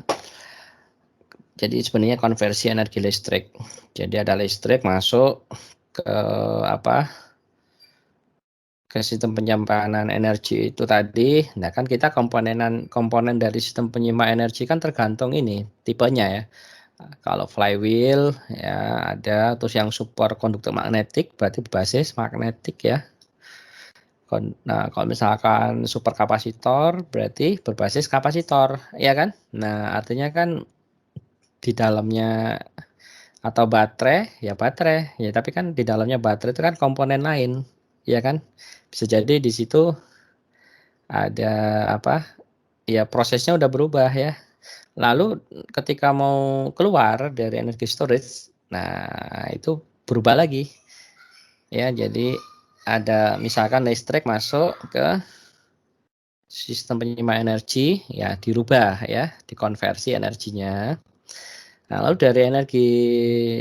Jadi sebenarnya konversi energi listrik. Jadi ada listrik masuk ke apa? Ke sistem penyimpanan energi itu tadi. Nah, kan kita komponen dari sistem penyimpanan energi kan tergantung ini tipenya ya. Kalau flywheel ya ada, terus yang superkonduktor magnetik berarti berbasis magnetik ya. Nah, kalau misalkan superkapasitor berarti berbasis kapasitor, ya kan? Nah, artinya kan di dalamnya atau baterai, ya baterai. Ya, tapi kan di dalamnya baterai itu kan komponen lain, ya kan? Bisa jadi di situ ada apa? Ya prosesnya udah berubah ya. Lalu ketika mau keluar dari energi storage, nah itu berubah lagi. Ya, jadi ada misalkan listrik masuk ke sistem penyimpan energi, ya dirubah ya, dikonversi energinya. Nah, lalu dari energi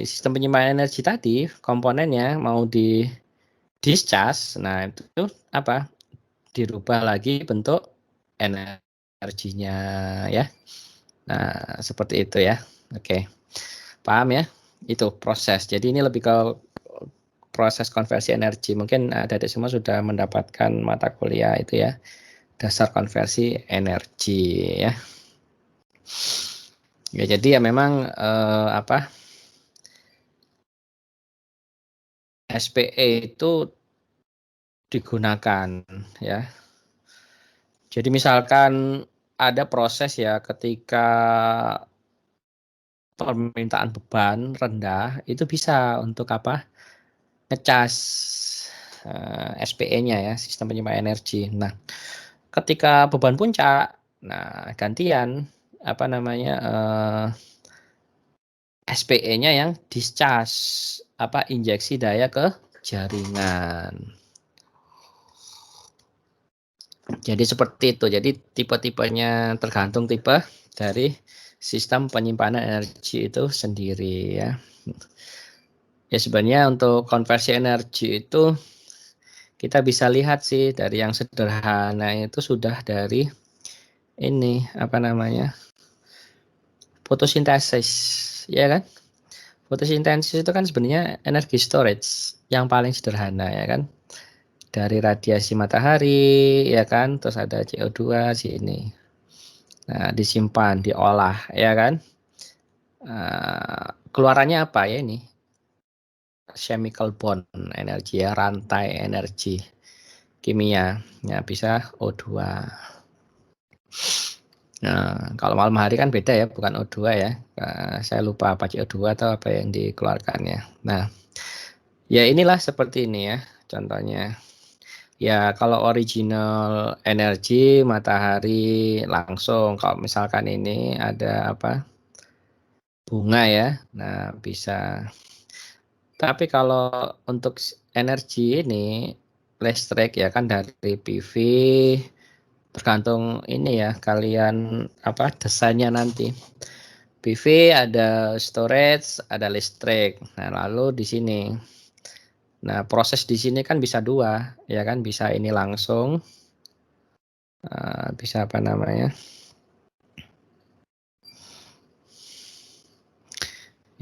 sistem penyimpan energi tadi, komponennya mau di discharge, nah itu apa? Dirubah lagi bentuk energinya ya. Nah, seperti itu ya. Oke. Paham ya? Itu proses. Jadi ini lebih ke proses konversi energi. Mungkin adik-adik semua sudah mendapatkan mata kuliah itu ya. Dasar konversi energi ya. Ya, jadi ya memang apa? SPE itu digunakan ya. Jadi misalkan ada proses ya ketika permintaan beban rendah itu bisa untuk apa? Ngecas SPE-nya ya, sistem penyimpan energi. Nah, ketika beban puncak, nah gantian apa namanya SPE-nya yang discharge apa injeksi daya ke jaringan. Jadi seperti itu. Jadi tipe-tipenya tergantung tipe dari sistem penyimpanan energi itu sendiri ya. Ya sebenarnya untuk konversi energi itu kita bisa lihat sih dari yang sederhana itu sudah dari ini apa namanya fotosintesis ya kan. Fotosintesis itu kan sebenarnya energi storage yang paling sederhana ya kan. Dari radiasi matahari ya kan, terus ada CO2 sini. Nah, disimpan, diolah ya kan. Keluarannya apa ya ini? Chemical bond energi ya, rantai energi kimia. Ya, bisa O2. Nah, kalau malam hari kan beda ya, bukan O2 ya. Saya lupa apa CO2 atau apa yang dikeluarkannya. Nah, ya inilah seperti ini ya contohnya. Ya, kalau original energi matahari langsung. Kalau misalkan ini ada apa? Bunga ya. Nah, bisa. Tapi kalau untuk energi ini listrik ya kan dari PV tergantung ini ya kalian apa desainnya nanti. PV ada storage, ada listrik. Nah, lalu di sini. Nah, proses di sini kan bisa dua, ya kan? Bisa ini langsung, bisa apa namanya?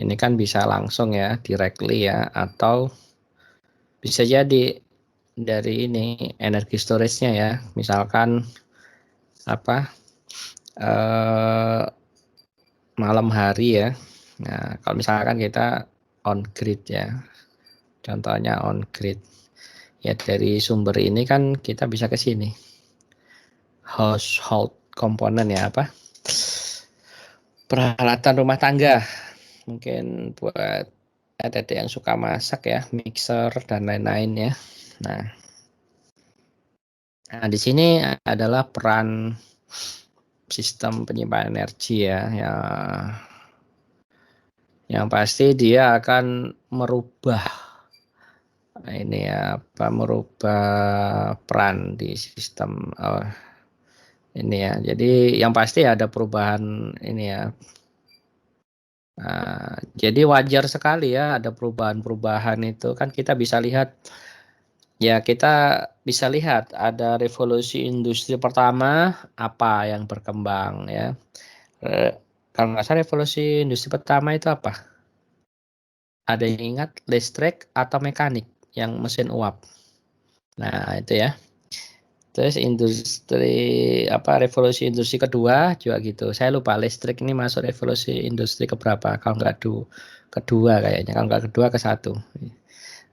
Ini kan bisa langsung ya, directly ya, atau bisa jadi dari ini energi storage-nya ya. Misalkan apa? Malam hari ya. Nah, kalau misalkan kita on grid ya. Contohnya on grid. Ya dari sumber ini kan kita bisa ke sini. Household component ya apa? Peralatan rumah tangga. Mungkin buat ada yang suka masak ya, mixer dan lain-lain ya. Nah, di sini adalah peran sistem penyimpanan energi ya, yang pasti dia akan merubah ini ya, apa merubah peran di sistem ini ya. Jadi yang pasti ada perubahan ini ya. Nah, jadi wajar sekali ya ada perubahan-perubahan itu kan kita bisa lihat ya kita bisa lihat ada revolusi industri pertama apa yang berkembang ya. Kalau nggak salah revolusi industri pertama itu apa? Ada yang ingat listrik atau mekanik yang mesin uap? Nah itu ya. Terus revolusi industri kedua juga gitu. Saya lupa listrik ini masuk revolusi industri keberapa. Kalau nggak kedua kayaknya. Kalau nggak kedua ke satu.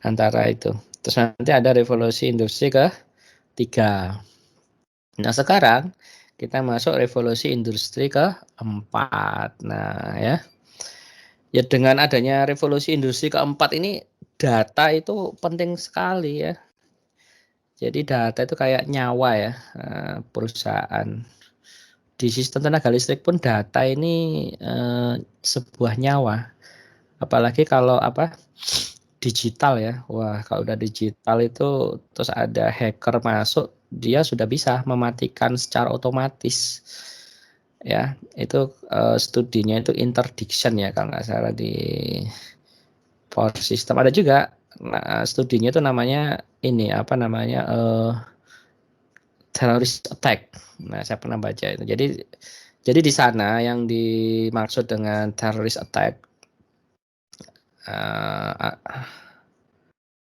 Antara itu. Terus nanti ada revolusi industri ketiga. Nah sekarang kita masuk revolusi industri keempat. Nah ya. Ya dengan adanya revolusi industri keempat ini data itu penting sekali ya. Jadi data itu kayak nyawa ya perusahaan. Di sistem tenaga listrik pun data ini sebuah nyawa. Apalagi kalau digital ya. Wah, kalau udah digital itu terus ada hacker masuk, dia sudah bisa mematikan secara otomatis. Ya, itu studinya itu interdiction ya kalau nggak salah di Power System. Ada juga studinya itu namanya terrorist attack. Nah, saya pernah baca itu. Jadi di sana yang dimaksud dengan terrorist attack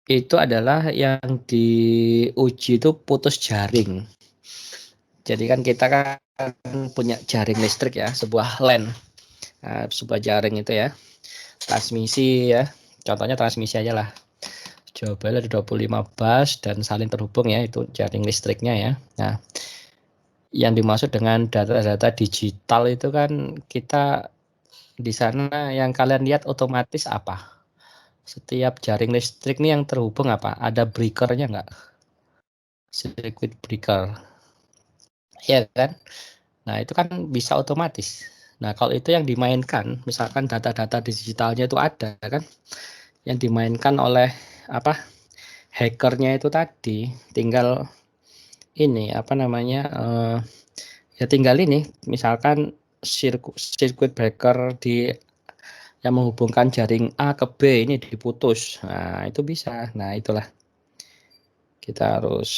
itu adalah yang diuji itu putus jaring. Jadi kan kita kan punya jaring listrik ya, sebuah LAN, sebuah jaring itu ya, transmisi ya. Contohnya transmisi aja lah. Coba ada 25 bus dan saling terhubung ya, itu jaring listriknya ya. Nah, yang dimaksud dengan data-data digital itu kan kita di sana yang kalian lihat otomatis apa? Setiap jaring listrik nih yang terhubung apa? Ada breakernya nggak? Circuit breaker. Ya kan? Nah, itu kan bisa otomatis. Nah, kalau itu yang dimainkan, misalkan data-data digitalnya itu ada kan, yang dimainkan oleh hackernya itu tadi, tinggal ini ya tinggal ini, misalkan circuit breaker yang menghubungkan jaring A ke B ini diputus. Nah, itu bisa. Nah, itulah kita harus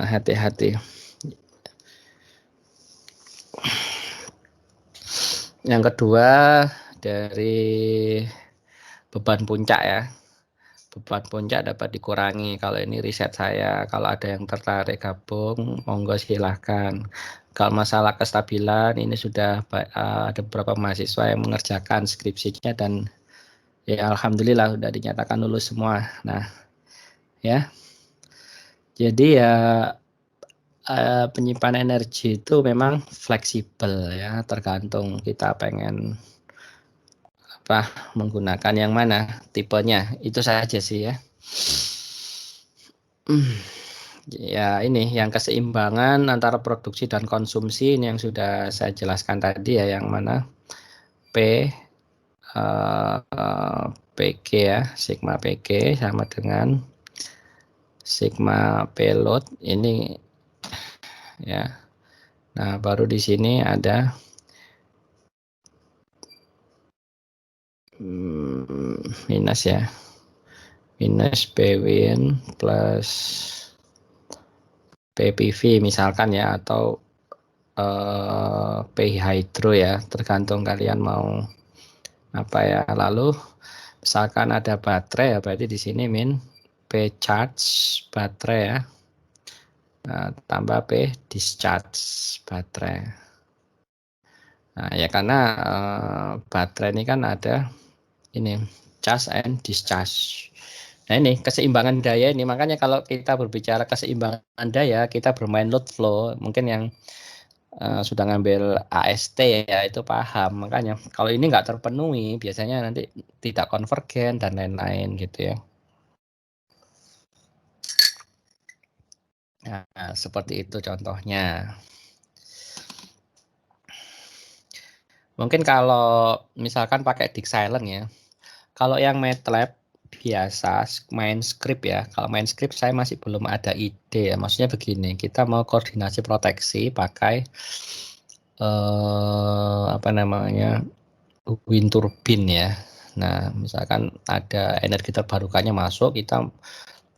hati-hati. Yang kedua dari beban puncak ya. Beban puncak dapat dikurangi. Kalau ini riset saya, kalau ada yang tertarik gabung, monggo silahkan. Kalau masalah kestabilan, ini sudah ada beberapa mahasiswa yang mengerjakan skripsinya dan ya alhamdulillah sudah dinyatakan lulus semua. Nah, ya. Jadi ya penyimpanan energi itu memang fleksibel ya, tergantung kita pengen menggunakan yang mana tipenya. Itu saja sih ya. Ya ini yang keseimbangan antara produksi dan konsumsi ini yang sudah saya jelaskan tadi ya, yang mana PG ya, sigma PG sama dengan sigma payload ini ya. Nah, baru di sini ada minus ya, minus PWin plus PPV misalkan ya, atau P hydro ya, tergantung kalian mau apa ya. Lalu misalkan ada baterai ya, berarti di sini min P charge baterai ya, tambah P discharge baterai. Nah ya, karena baterai ini kan ada ini charge and discharge. Nah ini keseimbangan daya ini, makanya kalau kita berbicara keseimbangan daya, kita bermain load flow. Mungkin yang sudah ngambil AST ya itu paham. Makanya kalau ini nggak terpenuhi, biasanya nanti tidak konvergen dan lain-lain gitu ya. Nah, seperti itu contohnya. Mungkin kalau misalkan pakai Disk Silent ya. Kalau yang MATLAB biasa main script ya. Kalau main script saya masih belum ada ide ya. Maksudnya begini, kita mau koordinasi proteksi pakai wind turbine ya. Nah, misalkan ada energi terbarukannya masuk, kita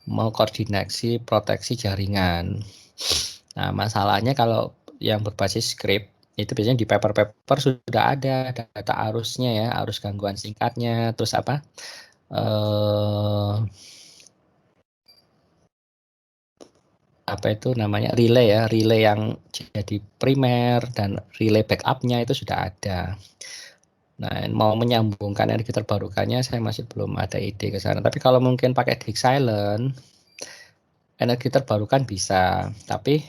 mau koordinasi proteksi jaringan. Nah, masalahnya kalau yang berbasis script itu biasanya di paper-paper sudah ada data arusnya ya, arus gangguan singkatnya, terus apa itu namanya relay ya, relay yang jadi primer dan relay backupnya itu sudah ada. Nah, mau menyambungkan energi terbarukannya saya masih belum ada ide ke sana. Tapi kalau mungkin pakai disk silent, energi terbarukan bisa, tapi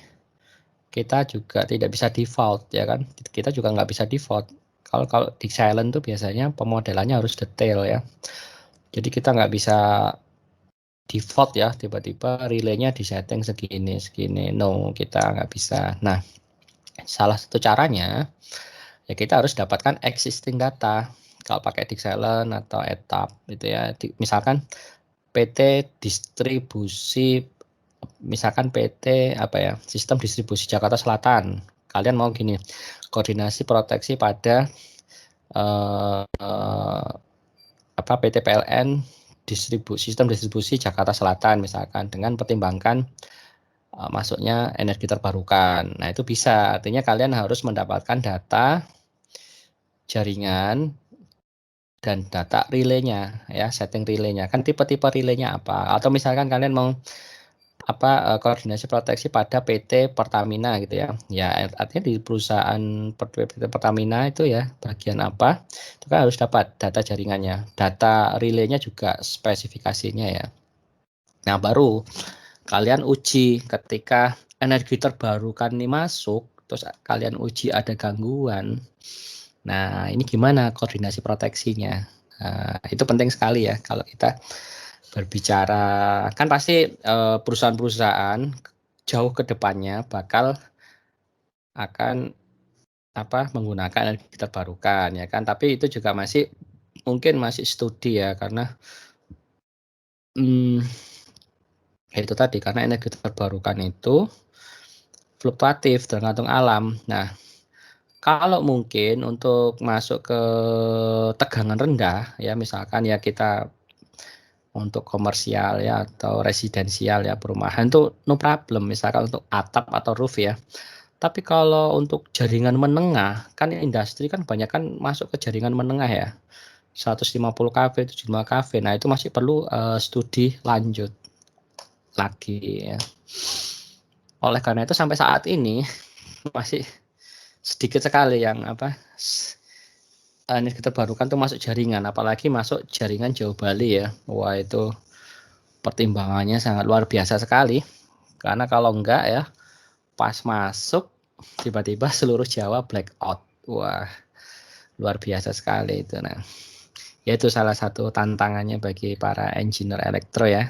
kita juga tidak bisa default ya kan. Kita juga nggak bisa default. Kalau disk silent tuh biasanya pemodelannya harus detail ya. Jadi kita nggak bisa default ya, tiba-tiba relaynya disetting segini. No, kita nggak bisa. Nah, salah satu caranya ya kita harus dapatkan existing data. Kalau pakai disk silent atau etap gitu ya. Misalkan PT distribusi, misalkan PT apa ya, sistem distribusi Jakarta Selatan. Kalian mau gini, koordinasi proteksi pada apa PT PLN sistem distribusi Jakarta Selatan misalkan dengan pertimbangkan masuknya energi terbarukan. Nah, itu bisa. Artinya kalian harus mendapatkan data jaringan dan data relaynya ya, setting relaynya. Kan tipe-tipe relaynya apa? Atau misalkan kalian mau apa koordinasi proteksi pada PT Pertamina gitu ya. Ya, artinya di perusahaan PT Pertamina itu ya, bagian apa? Itu kan harus dapat data jaringannya. Data relaynya juga spesifikasinya ya. Nah, baru kalian uji ketika energi terbarukan ini masuk, terus kalian uji ada gangguan. Nah, ini gimana koordinasi proteksinya? Nah, itu penting sekali ya kalau kita berbicara. Kan pasti perusahaan-perusahaan jauh ke depannya bakal akan apa menggunakan energi terbarukan ya kan. Tapi itu juga mungkin masih studi ya karena itu tadi karena energi terbarukan itu fluktuatif tergantung alam. Nah, kalau mungkin untuk masuk ke tegangan rendah ya misalkan ya kita untuk komersial ya atau residensial ya perumahan tuh no problem misalkan untuk atap atau roof ya. Tapi kalau untuk jaringan menengah kan industri kan banyak kan masuk ke jaringan menengah ya. 150 kV, 75 kV. Nah, itu masih perlu studi lanjut lagi ya. Oleh karena itu sampai saat ini masih sedikit sekali yang apa energi terbarukan tuh masuk jaringan, apalagi masuk jaringan Jawa Bali ya. Wah, itu pertimbangannya sangat luar biasa sekali. Karena kalau enggak ya, pas masuk tiba-tiba seluruh Jawa black out. Wah, luar biasa sekali itu. Nah, yaitu salah satu tantangannya bagi para engineer elektro ya.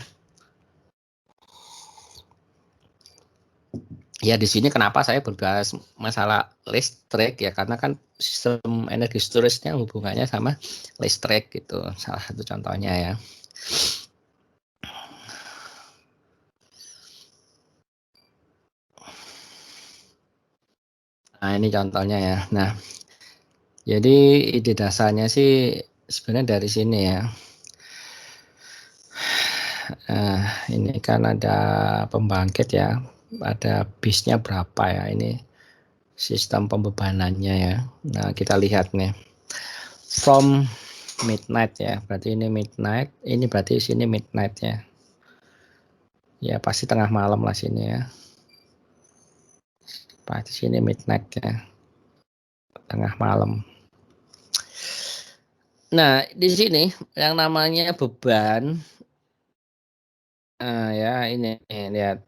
Ya di sini kenapa saya berbahas masalah listrik ya karena kan sistem energi storage-nya hubungannya sama listrik gitu. Salah satu contohnya ya. Nah, ini contohnya ya. Nah, jadi ide dasarnya sih sebenarnya dari sini ya. Ini kan ada pembangkit ya. Ada bisnya berapa ya ini sistem pembebanannya ya. Nah, kita lihat nih. From midnight ya. Berarti ini midnight, ini berarti sini midnight ya. Ya, pasti tengah malam lah sini ya. Pasti sini midnight ya. Tengah malam. Nah, di sini yang namanya beban ya ini lihat.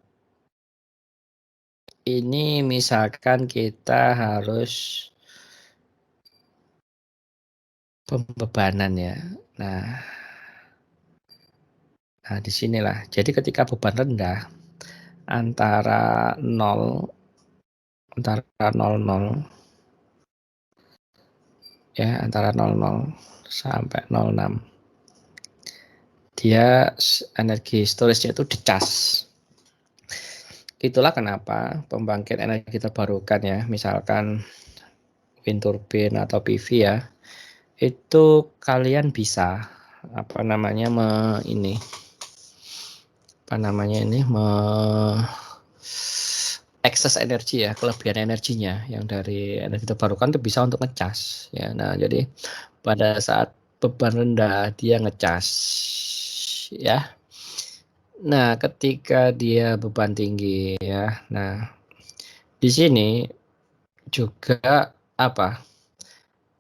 Ini misalkan kita harus pembebanan ya. Nah, di sinilah. Jadi ketika beban rendah antara 0 ya, antara 00 sampai 06. Dia energi storage-nya itu dicas. Itulah kenapa pembangkit energi terbarukan ya, misalkan wind turbine atau PV ya, itu kalian bisa apa namanya excess energi ya, kelebihan energinya yang dari energi terbarukan itu bisa untuk ngecas ya. Nah, jadi pada saat beban rendah dia ngecas ya. Nah, ketika dia beban tinggi ya. Nah, di sini juga apa?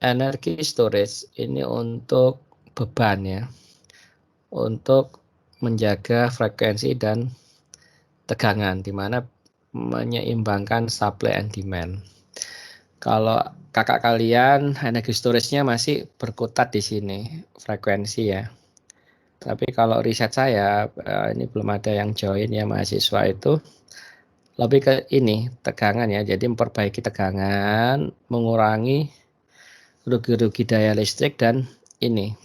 Energi storage ini untuk beban ya. Untuk menjaga frekuensi dan tegangan di mana menyeimbangkan supply and demand. Kalau kakak kalian energi storage-nya masih berkutat di sini frekuensi ya. Tapi kalau riset saya ini belum ada yang join ya mahasiswa itu lebih ke ini tegangan ya. Jadi memperbaiki tegangan, mengurangi rugi-rugi daya listrik dan ini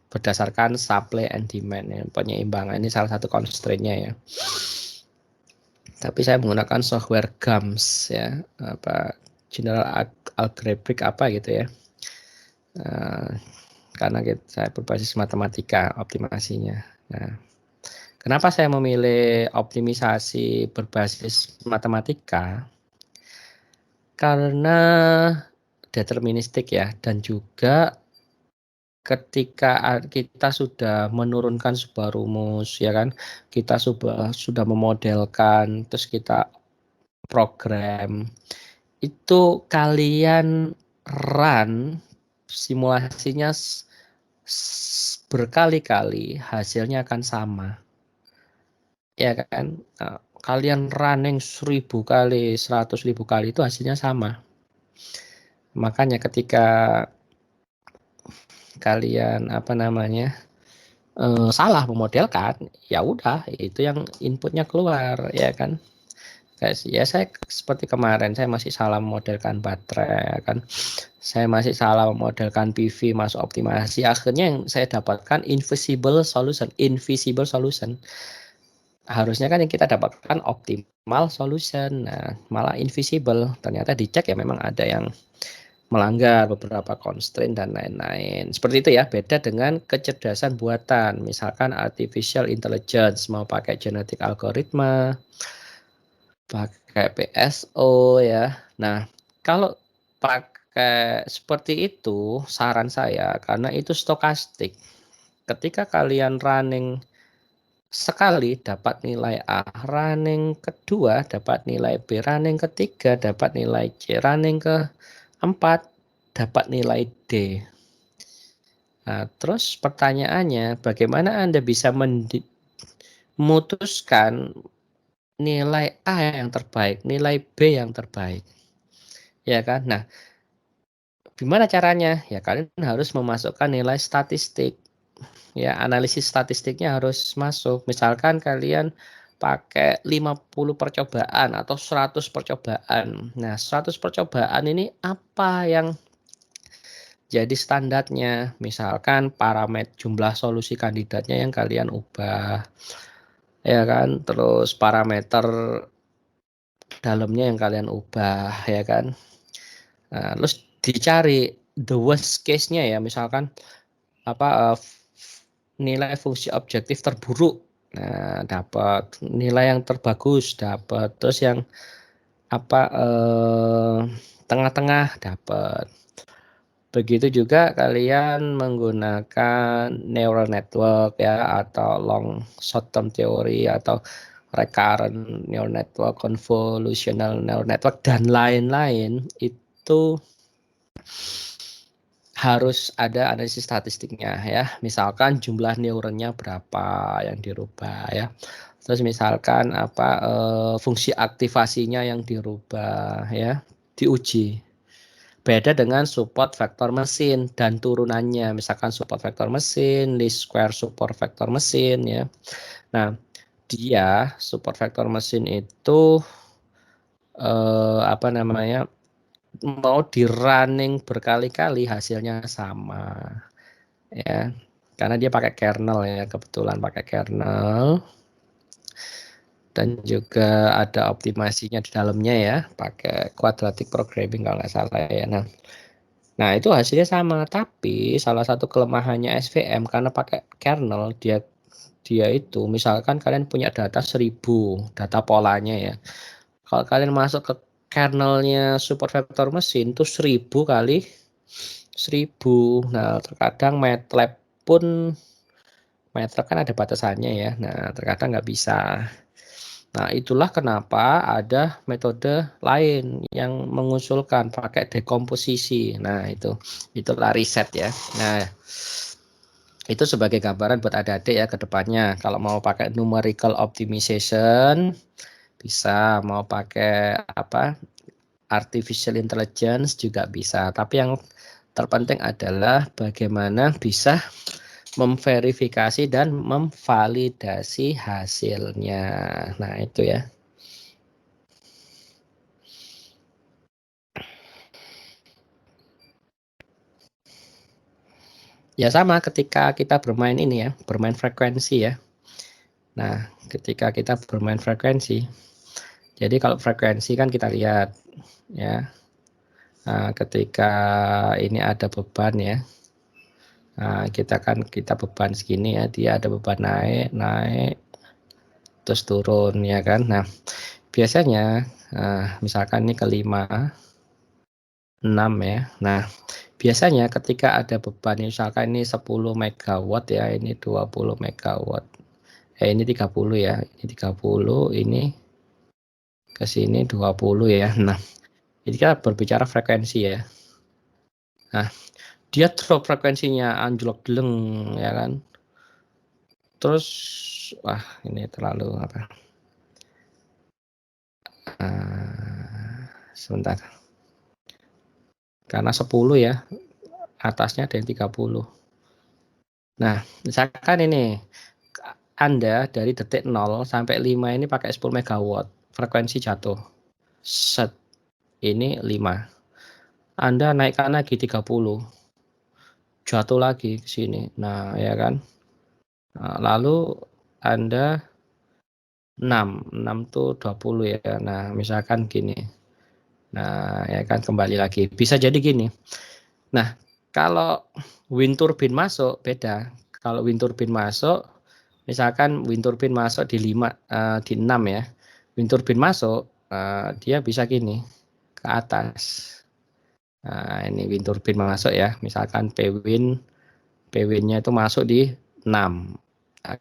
berdasarkan supply and demand ya, penyeimbangan ini salah satu constraint-nya ya. Tapi saya menggunakan software GAMS ya, apa General Algebraic apa gitu ya. Karena saya berbasis matematika optimasinya. Nah, kenapa saya memilih optimisasi berbasis matematika? Karena deterministik ya, dan juga ketika kita sudah menurunkan sebuah rumus ya kan, kita sudah memodelkan, terus kita program, itu kalian run simulasinya berkali-kali, hasilnya akan sama. Ya kan? Nah, kalian running 1000 kali, 100.000 kali itu hasilnya sama. Makanya ketika kalian salah memodelkan, ya udah itu yang inputnya keluar ya kan. Ya saya seperti kemarin saya masih salah memodelkan baterai ya kan. Saya masih salah memodelkan PV masuk optimasi. Akhirnya yang saya dapatkan invisible solution. Harusnya kan yang kita dapatkan optimal solution. Nah, malah invisible. Ternyata dicek ya memang ada yang melanggar beberapa constraint dan lain-lain. Seperti itu ya, beda dengan kecerdasan buatan. Misalkan artificial intelligence, mau pakai genetic algoritma, pakai PSO ya. Nah, kalau pakai seperti itu, saran saya, karena itu stokastik. Ketika kalian running sekali dapat nilai A, running kedua dapat nilai B, running ketiga dapat nilai C, running keempat dapat nilai D. Nah, terus pertanyaannya, bagaimana Anda bisa memutuskan nilai A yang terbaik, nilai B yang terbaik? Ya kan? Nah, gimana caranya? Ya kalian harus memasukkan nilai statistik. Ya, analisis statistiknya harus masuk. Misalkan kalian pakai 50 percobaan atau 100 percobaan. Nah, 100 percobaan ini apa yang jadi standarnya? Misalkan parameter jumlah solusi kandidatnya yang kalian ubah. Ya kan? Terus parameter dalamnya yang kalian ubah, ya kan? Nah, terus dicari the worst case-nya ya, misalkan nilai fungsi objektif terburuk. Nah, dapat nilai yang terbagus, dapat terus yang tengah-tengah dapat. Begitu juga kalian menggunakan neural network ya atau long short term theory atau recurrent neural network, convolutional neural network dan lain-lain itu harus ada analisis statistiknya ya. Misalkan jumlah neuronnya berapa yang dirubah ya. Terus misalkan fungsi aktivasinya yang dirubah ya, diuji. Beda dengan support vektor mesin dan turunannya. Misalkan support vektor mesin, least square support vektor mesin ya. Nah, dia support vektor mesin itu mau di running berkali-kali hasilnya sama ya. Karena dia pakai kernel ya, kebetulan pakai kernel. Dan juga ada optimasinya di dalamnya ya, pakai quadratic programming kalau nggak salah ya. Nah itu hasilnya sama, tapi salah satu kelemahannya SVM karena pakai kernel, dia itu misalkan kalian punya data 1000, data polanya ya. Kalau kalian masuk ke kernelnya support vektor mesin itu 1000 kali 1000. Nah, terkadang MATLAB pun meter kan ada batasannya ya. Nah, terkadang nggak bisa. Nah, itulah kenapa ada metode lain yang mengusulkan pakai dekomposisi. Nah, itulah riset ya. Nah, itu sebagai gambaran buat adik-adik ya ke depannya. Kalau mau pakai numerical optimization, bisa. Mau pakai apa? Artificial intelligence juga bisa. Tapi yang terpenting adalah bagaimana bisa memverifikasi dan memvalidasi hasilnya. Nah, itu ya. Ya sama ketika kita bermain ini ya, bermain frekuensi ya. Nah, ketika kita bermain frekuensi, jadi kalau frekuensi kan kita lihat ya. Nah, ketika ini ada beban ya. Nah, kita beban segini ya, dia ada beban naik terus turun ya kan. Nah, biasanya misalkan ini ke 5, 6 ya. Nah, biasanya ketika ada beban misalkan ini 10 megawatt ya, ini 20 megawatt. Ini 30 ya, ini 30, ini ke sini 20 ya. Nah, ini kita berbicara frekuensi ya. Nah, dia drop frekuensinya anjlok deleng ya kan. Terus wah, ini terlalu apa? Sebentar. Karena 10 ya, atasnya ada yang 30. Nah, misalkan ini Anda dari detik 0 sampai 5 ini pakai 10 megawatt, frekuensi jatuh. Set. Ini 5. Anda naikkan lagi 30. Jatuh lagi ke sini. Nah, ya kan? Nah, lalu Anda 6 tuh 20 ya. Nah, misalkan gini. Nah, ya kan kembali lagi. Bisa jadi gini. Nah, kalau wind turbine masuk beda. Kalau wind turbine masuk, misalkan wind turbine masuk di 6 ya. Wind turbine masuk, dia bisa gini ke atas. Nah, ini wind turbine masuk ya. Misalkan PW-nya itu masuk di 6. Nah,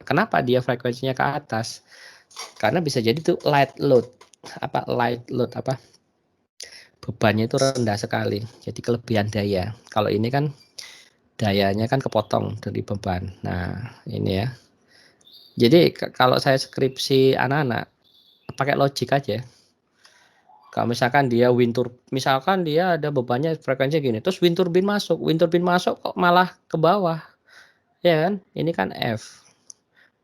kenapa dia frekuensinya ke atas? Karena bisa jadi itu light load. Bebannya itu rendah sekali. Jadi kelebihan daya. Kalau ini kan dayanya kan kepotong dari beban. Nah, ini ya. Jadi kalau saya skripsi anak-anak pakai logik aja. Kalau misalkan dia misalkan dia ada bebannya frekuensinya gini, terus wind turbine masuk kok malah ke bawah. Ya kan? Ini kan F.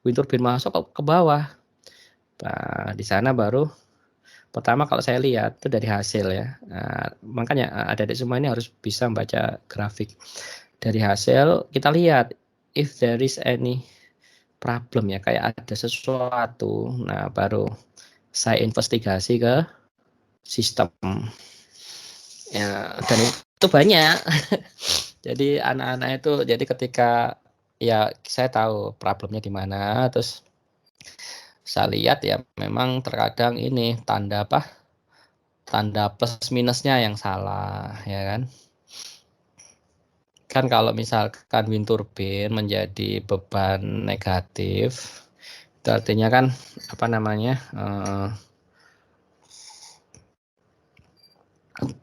Wind turbine masuk kok ke bawah. Nah, di sana baru pertama kalau saya lihat itu dari hasil ya. Nah, makanya adik-adik semua ini harus bisa membaca grafik. Dari hasil kita lihat if there is any problem ya, kayak ada sesuatu. Nah, baru saya investigasi ke sistem. Ya, dan itu banyak. Jadi anak-anak itu jadi ketika ya saya tahu problemnya di mana, terus saya lihat ya memang terkadang ini tanda plus minusnya yang salah ya kan. Kan kalau misalkan wind turbine menjadi beban negatif, itu artinya kan apa namanya,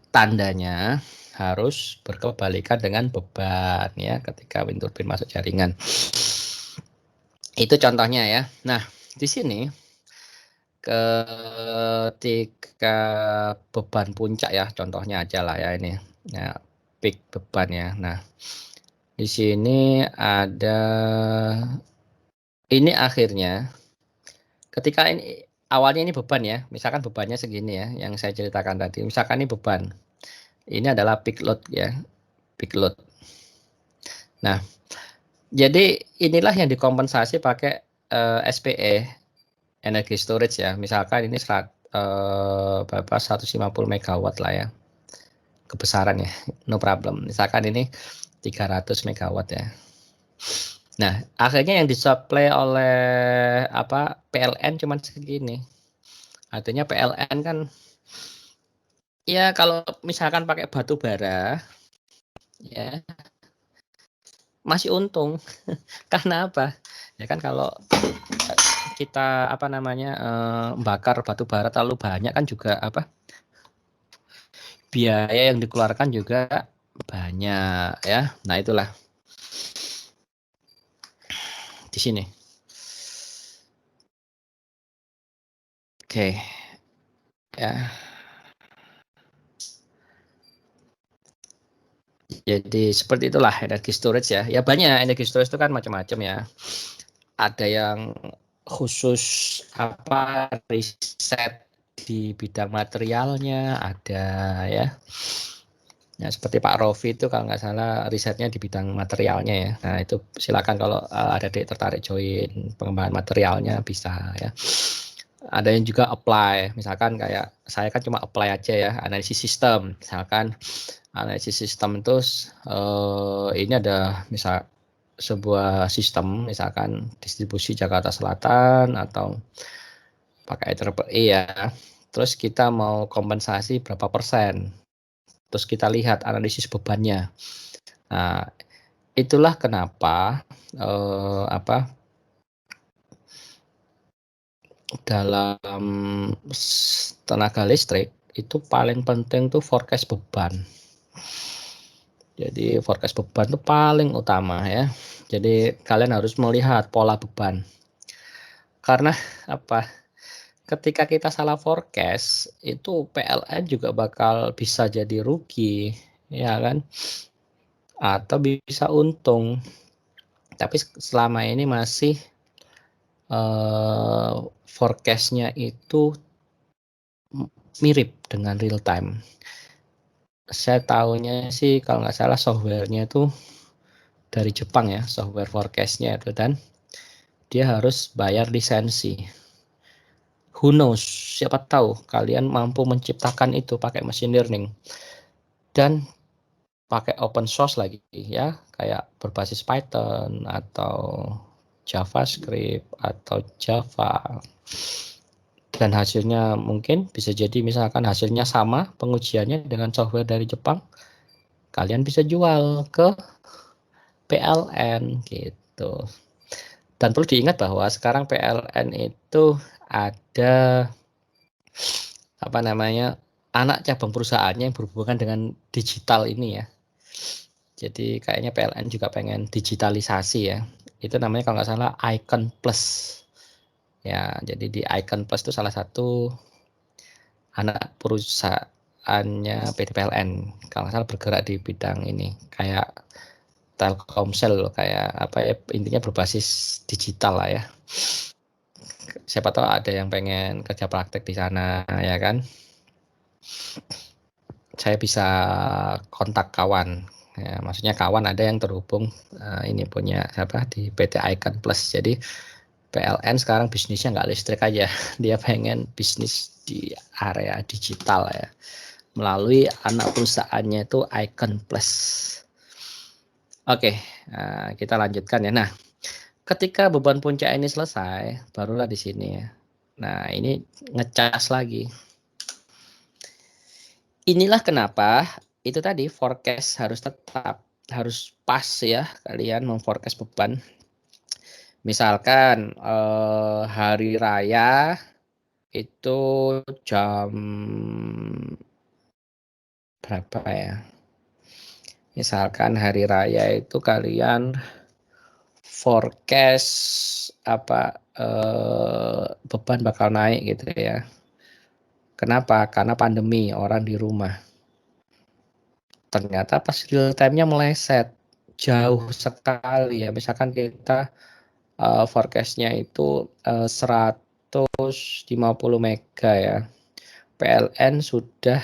tandanya harus berkebalikan dengan beban ya ketika wind turbine masuk jaringan. Itu contohnya ya. Nah, di sini ketika beban puncak ya, contohnya aja lah ya ini. Ya, peak beban ya. Nah, di sini ada ini akhirnya ketika ini awalnya ini beban ya, misalkan bebannya segini ya, yang saya ceritakan tadi. Misalkan ini beban. Ini adalah peak load ya, peak load. Nah, jadi inilah yang dikompensasi pakai SPE, energy storage ya. Misalkan ini berapa 150 megawatt lah ya. Kebesaran ya, no problem. Misalkan ini 300 megawatt ya. Nah, akhirnya yang disuplai oleh PLN cuma segini. Artinya PLN kan ya kalau misalkan pakai batu bara ya masih untung. Karena apa? Ya kan kalau kita bakar batu bara terlalu banyak kan juga biaya yang dikeluarkan juga banyak ya. Nah, itulah di sini. Oke. Ya. Jadi seperti itulah energi storage ya. Ya banyak energi storage itu kan macam-macam ya. Ada yang khusus riset di bidang materialnya, ada ya. Ya seperti Pak Rofi itu kalau nggak salah risetnya di bidang materialnya ya. Nah itu silakan kalau ada tertarik join pengembangan materialnya bisa ya. Ada yang juga apply, misalkan kayak saya kan cuma apply aja ya, analisis sistem. Misalkan analisis sistem itu ini ada misal sebuah sistem misalkan distribusi Jakarta Selatan atau pakai EEE ya. Terus kita mau kompensasi berapa persen. Terus kita lihat analisis bebannya. Nah, itulah kenapa dalam tenaga listrik itu paling penting tuh forecast beban. Jadi forecast beban itu paling utama ya. Jadi kalian harus melihat pola beban. Karena ketika kita salah forecast itu PLN juga bakal bisa jadi rugi, ya kan? Atau bisa untung. Tapi selama ini masih forecast-nya itu mirip dengan real time. Saya tahunya sih kalau nggak salah software-nya itu dari Jepang ya, software forecast-nya itu, dan dia harus bayar lisensi. Who knows, siapa tahu kalian mampu menciptakan itu pakai machine learning dan pakai open source lagi ya, kayak berbasis Python atau JavaScript atau Java. Dan hasilnya mungkin bisa jadi misalkan hasilnya sama pengujiannya dengan software dari Jepang, kalian bisa jual ke PLN gitu. Dan perlu diingat bahwa sekarang PLN itu ada anak cabang perusahaannya yang berhubungan dengan digital ini ya. Jadi kayaknya PLN juga pengen digitalisasi ya. Itu namanya kalau nggak salah Icon Plus. Ya, jadi di Icon Plus itu salah satu anak perusahaannya PT PLN. Kalau nggak salah bergerak di bidang ini, kayak Telkomsel, kayak intinya berbasis digital lah ya. Siapa tahu ada yang pengen kerja praktek di sana ya kan. Saya bisa kontak kawan. Ya, maksudnya kawan ada yang terhubung ini punya di PT Icon Plus. Jadi PLN sekarang bisnisnya nggak listrik aja, dia pengen bisnis di area digital ya, melalui anak perusahaannya itu Icon Plus. Oke, kita lanjutkan ya. Nah, ketika beban puncak ini selesai, barulah di sini ya. Nah, ini ngecas lagi. Inilah kenapa itu tadi forecast harus tetap, harus pas ya kalian memforecast beban. Misalkan hari raya itu jam berapa ya? Misalkan hari raya itu kalian forecast beban bakal naik gitu ya. Kenapa? Karena pandemi, orang di rumah. Ternyata pas real time-nya meleset jauh sekali ya. Misalkan kita forecast-nya itu 150 mega ya. PLN sudah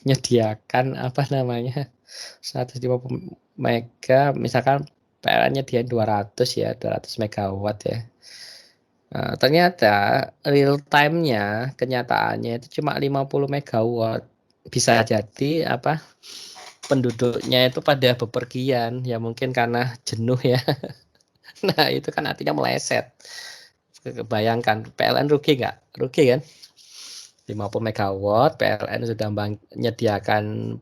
menyediakan 150 mega, misalkan PLN nyediain 200 ya, 200 megawatt ya. Nah, ternyata real time-nya kenyataannya itu cuma 50 megawatt. Bisa jadi penduduknya itu pada bepergian ya, mungkin karena jenuh ya. Nah, itu kan artinya meleset. Bayangkan PLN rugi nggak? Rugi kan? 50 megawatt, PLN sudah menyediakan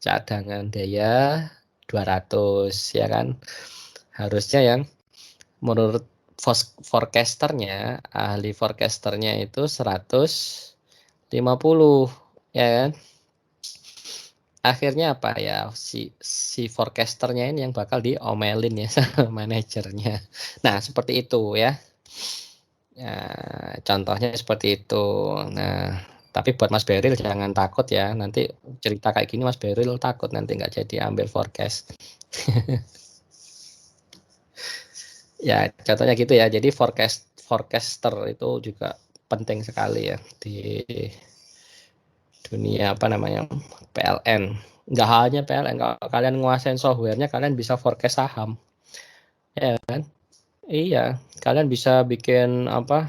cadangan daya 200 ya kan. Harusnya yang menurut forecasternya, ahli forecasternya itu 150 ya kan. Akhirnya apa ya, si forecasternya ini yang bakal diomelin ya sama manajernya. Nah, seperti itu ya. Ya, contohnya seperti itu. Nah, tapi buat Mas Beril jangan takut ya. Nanti cerita kayak gini Mas Beril takut nanti nggak jadi ambil forecast. Ya, contohnya gitu ya. Jadi forecaster itu juga penting sekali ya di dunia apa namanya PLN. Nggak hanya PLN, kalau kalian nguasain softwarenya kalian bisa forecast saham. Ya kan? Iya, kalian bisa bikin apa?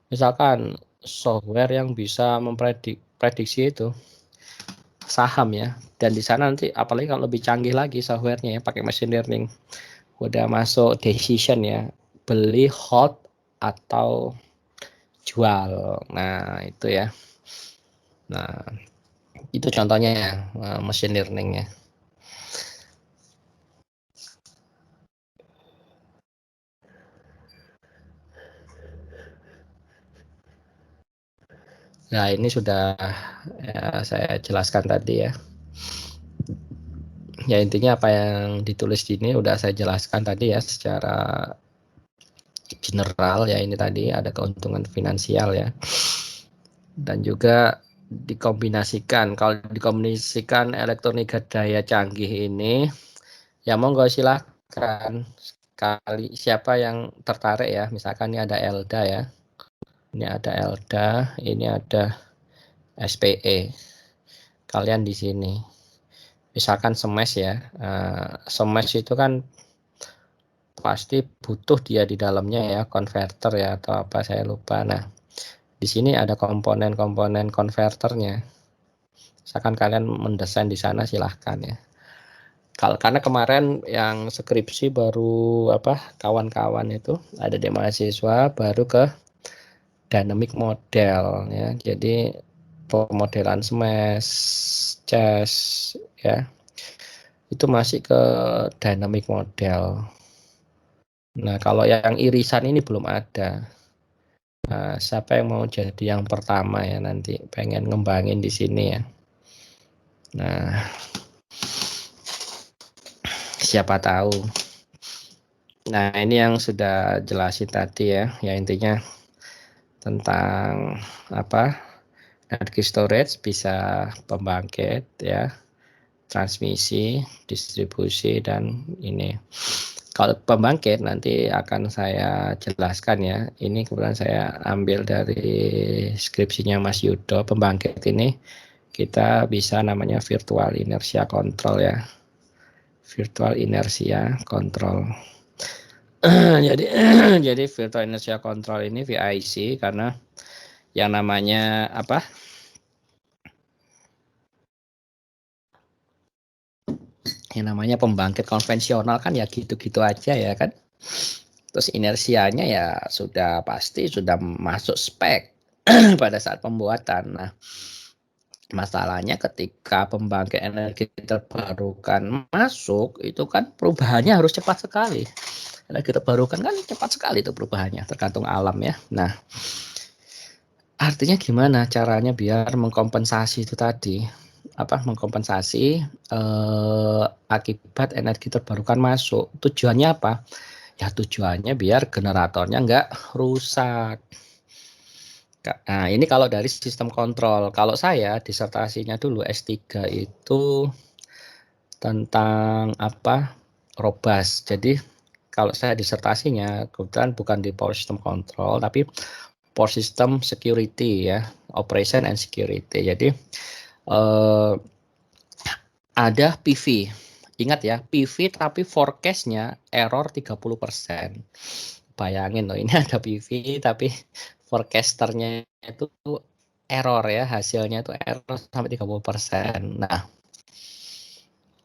Misalkan software yang bisa memprediksi itu saham ya. Dan di sana nanti apalagi kalau lebih canggih lagi softwarenya ya pakai machine learning. Udah masuk decision ya, beli, hold atau jual. Nah, itu ya. Nah, itu contohnya ya, machine learning ya. Nah, ini sudah ya, saya jelaskan tadi ya. Ya intinya apa yang ditulis di ini udah saya jelaskan tadi ya secara general ya, ini tadi ada keuntungan finansial ya. Dan juga dikombinasikan, kalau dikombinasikan elektronika daya canggih ini ya monggo silakan, kali siapa yang tertarik ya, misalkan ini ada Elda ya, ini ada Elda, ini ada SPE, kalian di sini misalkan Smash ya, Smash itu kan pasti butuh dia di dalamnya ya konverter ya atau apa saya lupa. Nah, di sini ada komponen-komponen konverternya. Misalkan kalian mendesain di sana silahkan ya. Karena kemarin yang skripsi baru apa kawan-kawan itu ada di mahasiswa baru ke dynamic model ya. Jadi pemodelan smash, chess ya. Itu masih ke dynamic model. Nah, kalau yang irisan ini belum ada. Nah, siapa yang mau jadi yang pertama ya nanti pengen ngembangin di sini ya. Nah, siapa tahu. Nah, ini yang sudah jelasin tadi ya. Ya intinya tentang apa? Energy storage bisa pembangkit ya, transmisi, distribusi dan ini. Kalau pembangkit nanti akan saya jelaskan ya. Ini kebetulan saya ambil dari skripsinya Mas Yudo. Pembangkit ini kita bisa namanya virtual inertia control ya. Virtual inertia control. Jadi jadi virtual inertia control ini VIC karena yang namanya apa? Yang namanya pembangkit konvensional kan ya gitu-gitu aja ya kan. Terus inersianya ya sudah pasti sudah masuk spek pada saat pembuatan. Nah, masalahnya ketika pembangkit energi terbarukan masuk itu kan perubahannya harus cepat sekali. Energi terbarukan kan cepat sekali itu perubahannya tergantung alam ya. Nah, artinya gimana caranya biar mengkompensasi itu tadi? Apa mengkompensasi akibat energi terbarukan masuk? Tujuannya apa? Ya tujuannya biar generatornya nggak rusak. Nah, ini kalau dari sistem kontrol. Kalau saya disertasinya dulu S3 itu tentang apa? Robust. Jadi kalau saya disertasinya kebetulan bukan di power system control tapi power system security ya, operation and security. Jadi ada PV. Ingat ya, PV tapi forecast-nya error 30%. Bayangin loh, ini ada PV tapi forecasternya itu error ya, hasilnya itu error sampai 30%. Nah,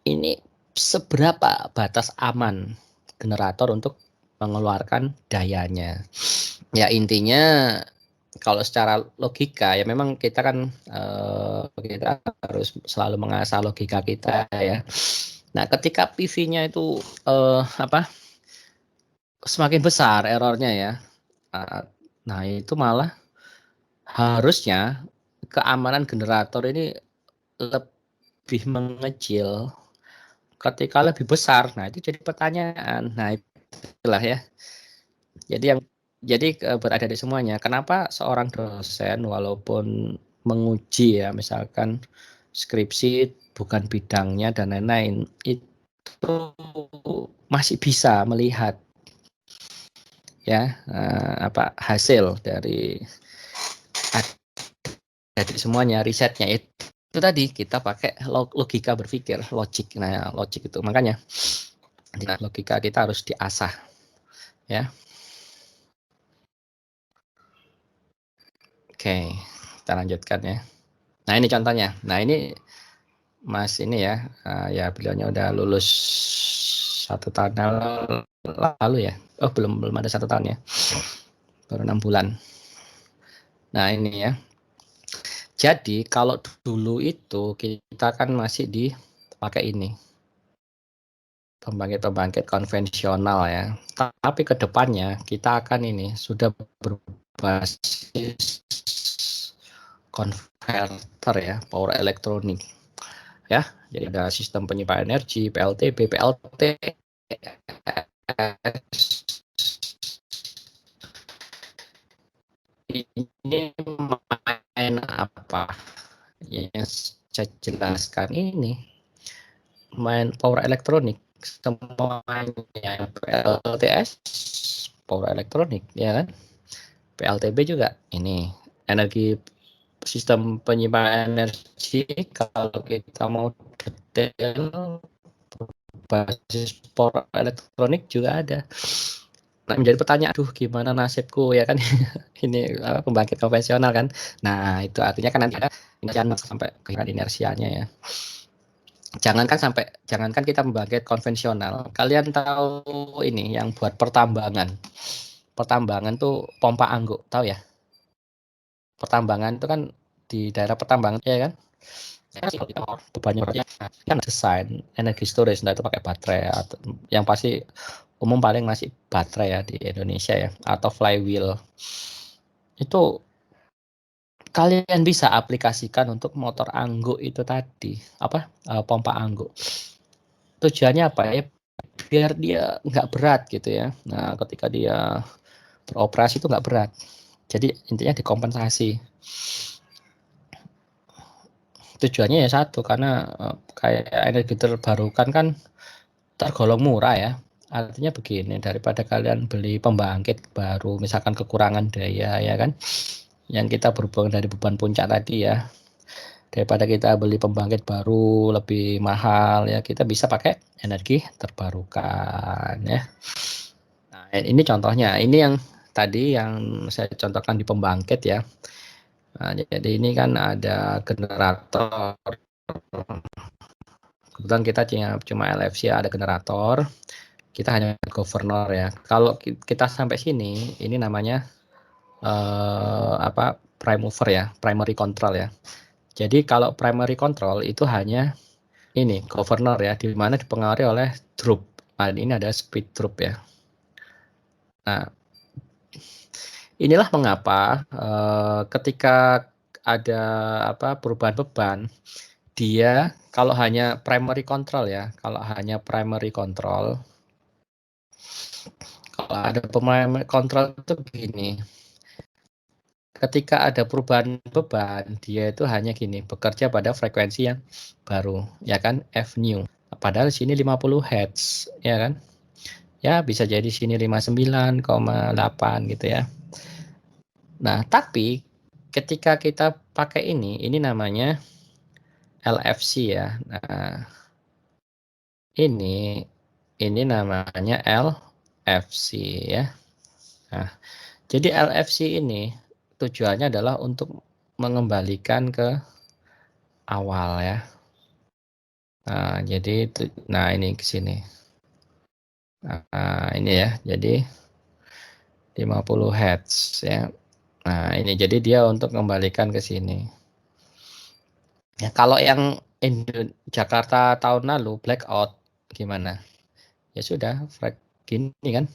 ini seberapa batas aman generator untuk mengeluarkan dayanya? Ya intinya kalau secara logika ya memang kita kan kita harus selalu mengasah logika kita ya. Nah, ketika PV-nya itu semakin besar errornya ya. Nah, itu malah harusnya keamanan generator ini lebih mengecil ketika lebih besar. Nah, itu jadi pertanyaan. Nah, itulah ya. Jadi berada di semuanya. Kenapa seorang dosen walaupun menguji ya, misalkan skripsi bukan bidangnya dan lain-lain, itu masih bisa melihat ya hasil dari semuanya, risetnya itu tadi kita pakai logika berpikir, logik. Nah, logik itu makanya logika kita harus diasah ya. Oke, kita lanjutkan ya. Nah, ini contohnya. Nah, ini Mas ini ya, ya beliaunya udah lulus 1 tahun lalu ya. Oh, belum ada 1 tahun ya. Baru 6 bulan. Nah, ini ya. Jadi kalau dulu itu kita kan masih dipakai ini. Pembangkit konvensional ya. Tapi ke depannya kita akan ini sudah berbasis konverter ya, power elektronik. Ya, jadi ada sistem penyimpangan energi, PLTB, PLT, ini main apa? Yang saya jelaskan ini main power elektronik, semuanya PLTS, power elektronik, ya kan? PLTB juga ini energi sistem penyimpanan energi. Kalau kita mau detail basis power elektronik juga ada. Nah, menjadi pertanyaan, aduh gimana nasibku ya kan? Ini pembangkit konvensional kan. Nah, itu artinya kan nanti ada jangan sampai kehilangan inersianya ya. Jangankan kita membangkit konvensional. Kalian tahu ini yang buat pertambangan. Pertambangan tuh pompa angguk, tahu ya? Pertambangan itu kan di daerah pertambangan ya kan? Bebannya kan desain energi storage, nah itu pakai baterai atau yang pasti umum paling masih baterai ya di Indonesia ya, atau flywheel. Itu kalian bisa aplikasikan untuk motor angguk itu tadi, pompa angguk. Tujuannya apa ya? Biar dia nggak berat gitu ya. Nah, ketika dia beroperasi itu nggak berat. Jadi intinya dikompensasi. Tujuannya ya satu, karena kayak energi terbarukan kan tergolong murah ya. Artinya begini, daripada kalian beli pembangkit baru, misalkan kekurangan daya ya kan, yang kita berhubungan dari beban puncak tadi ya, daripada kita beli pembangkit baru lebih mahal ya, kita bisa pakai energi terbarukan ya. Nah, ini contohnya, ini yang tadi yang saya contohkan di pembangkit ya. Nah, jadi ini kan ada generator. Kebetulan kita cuma LFC, ada generator. Kita hanya governor ya. Kalau kita sampai sini, ini namanya prime mover ya, primary control ya. Jadi kalau primary control itu hanya ini governor ya, di mana dipengaruhi oleh drup. Nah, ini ada speed drup ya. Nah, inilah mengapa ketika ada perubahan beban, dia kalau hanya primary control ya, kalau ada primary control itu begini. Ketika ada perubahan beban, dia itu hanya gini, bekerja pada frekuensi yang baru, ya kan, F new. Padahal sini 50 Hz, ya kan? Ya, bisa jadi sini 59,8 gitu ya. Nah, tapi ketika kita pakai ini namanya LFC ya. Nah, ini namanya LFC ya. Nah, jadi LFC ini tujuannya adalah untuk mengembalikan ke awal ya. Nah, jadi ini ke sini. Nah, ini ya. Jadi 50 Hz ya. Nah, ini jadi dia untuk kembalikan ke sini. Ya, kalau yang Jakarta tahun lalu blackout gimana? Ya sudah, gini kan?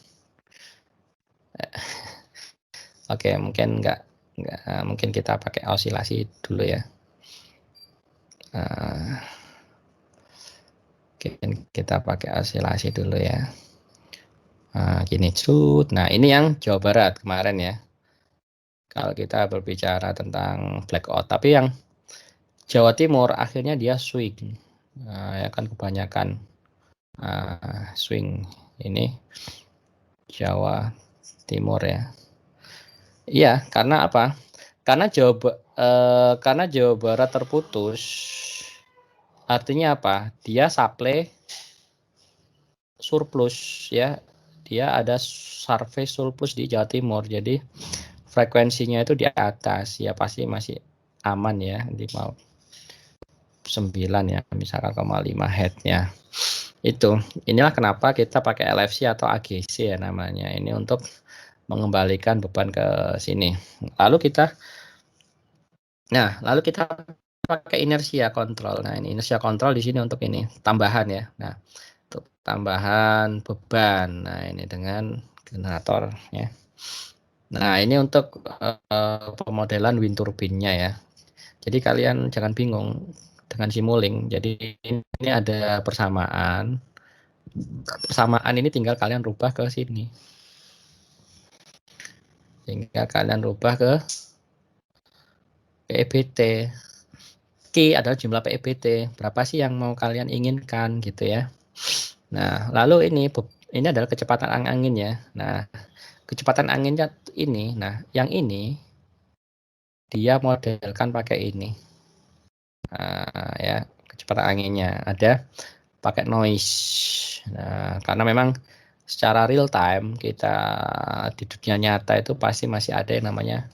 Oke, mungkin nggak mungkin kita pakai osilasi dulu ya. Mungkin kita pakai osilasi dulu ya. Gini, cut. Nah, ini yang Jawa Barat kemarin ya. Kalau kita berbicara tentang blackout, tapi yang Jawa Timur akhirnya dia swing. Ya kan kebanyakan swing ini Jawa Timur ya. Iya, karena apa? Karena Jawa Barat terputus. Artinya apa? Dia supply surplus ya. Dia ada survei surplus di Jawa Timur. Jadi frekuensinya itu di atas ya, pasti masih aman ya, 9 ya, misalkan 0,5 headnya. Inilah kenapa kita pakai LFC atau AGC ya namanya. Ini untuk mengembalikan beban ke sini. Lalu kita pakai inersia kontrol. Nah, ini inersia kontrol di sini untuk ini tambahan ya. Nah, untuk tambahan beban. Nah, ini dengan generator ya. Nah, ini untuk pemodelan wind turbine-nya ya. Jadi kalian jangan bingung dengan Simulink. Jadi ini ada persamaan. Persamaan ini tinggal kalian rubah ke sini. Tinggal kalian rubah ke PEBT. Q adalah jumlah PEBT. Berapa sih yang mau kalian inginkan gitu ya. Nah, lalu ini adalah kecepatan angin ya. Nah, kecepatan anginnya ini. Nah, yang ini dia modelkan pakai ini. Nah, ya, kecepatan anginnya ada pakai noise. Nah, karena memang secara real time kita di dunia nyata itu pasti masih ada yang namanya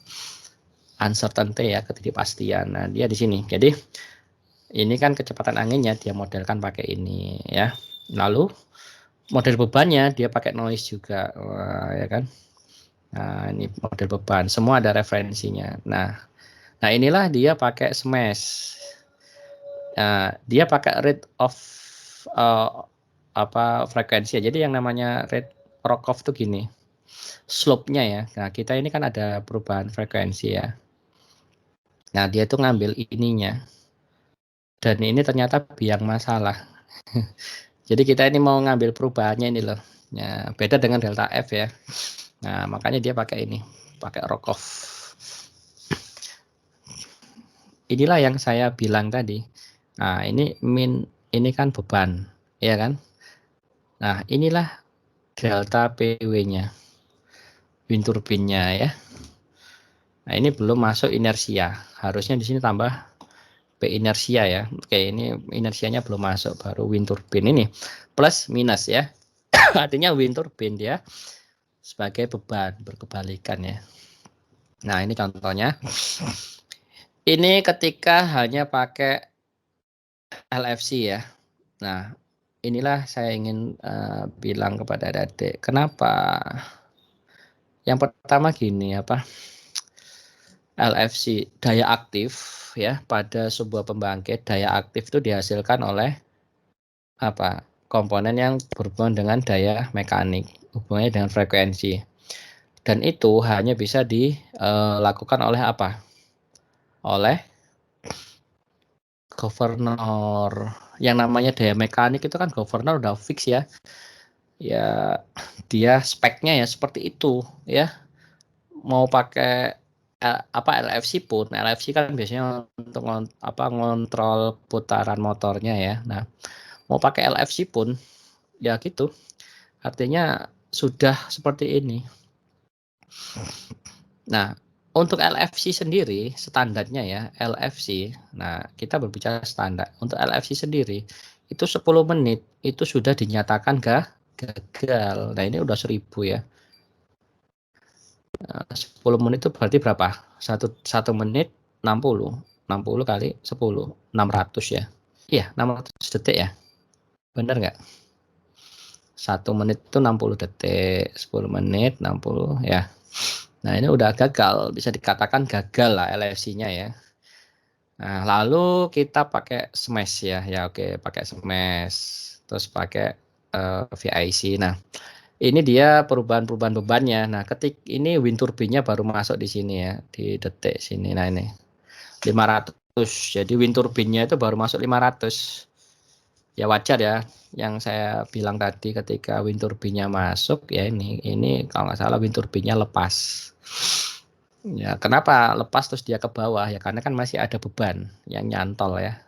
uncertainty ya, ketidakpastian. Nah, dia di sini. Jadi ini kan kecepatan anginnya dia modelkan pakai ini ya. Lalu model bebannya dia pakai noise juga. Wah, ya kan. Nah, ini model beban. Semua ada referensinya. Nah, inilah dia pakai smash. Nah, dia pakai rate of frekuensi. Jadi yang namanya rate Rokov tuh gini. Slope-nya ya. Nah, kita ini kan ada perubahan frekuensi ya. Nah, dia tuh ngambil ininya. Dan ini ternyata biang masalah. Jadi kita ini mau ngambil perubahannya ini loh. Ya, beda dengan delta F ya. Nah, makanya dia pakai ini, pakai Rokov. Inilah yang saya bilang tadi. Nah, ini kan beban, ya kan? Nah, inilah delta PW-nya. Wind turbine-nya ya. Nah, ini belum masuk inersia. Harusnya di sini tambah P inersia ya. Oke, ini inersianya belum masuk, baru wind turbine ini plus minus ya. Artinya wind turbine dia sebagai beban berkebalikan ya. Nah, ini contohnya. Ini ketika hanya pakai LFC ya. Nah, inilah saya ingin bilang kepada adik-adik, kenapa? Yang pertama gini apa? LFC daya aktif ya, pada sebuah pembangkit daya aktif itu dihasilkan oleh apa? Komponen yang berhubungan dengan daya mekanik, hubungannya dengan frekuensi. Dan itu hanya bisa dilakukan oleh apa? Oleh governor. Yang namanya daya mekanik itu kan governor udah fix ya. Ya, dia speknya ya seperti itu ya. Mau pakai LFC pun, LFC kan biasanya untuk ngontrol putaran motornya ya. Nah, mau pakai LFC pun ya gitu. Artinya sudah seperti ini. Nah, untuk LFC sendiri standarnya ya, LFC. Nah, kita berbicara standar. Untuk LFC sendiri itu 10 menit itu sudah dinyatakan gagal. Nah, ini udah 1000 ya. 10 menit itu berarti berapa? 1 menit 60. 60 kali 10, 600 ya. Iya, 600 detik ya. Benar nggak? 1 menit itu 60 detik, 10 menit 60 ya. Nah, ini udah gagal, bisa dikatakan gagal lah LFC-nya ya. Nah, lalu kita pakai smash ya. Ya oke, pakai smash. terus pakai VIC. Nah, ini dia perubahan-perubahan bebannya. Nah, ini wind turbine-nya baru masuk di sini ya, di detik sini. Nah, ini 500. Jadi wind turbine-nya itu baru masuk 500. Ya wajar ya, yang saya bilang tadi ketika wind turbine-nya masuk ya ini kalau nggak salah wind turbine-nya lepas. Ya, kenapa lepas terus dia ke bawah? Ya karena kan masih ada beban yang nyantol ya,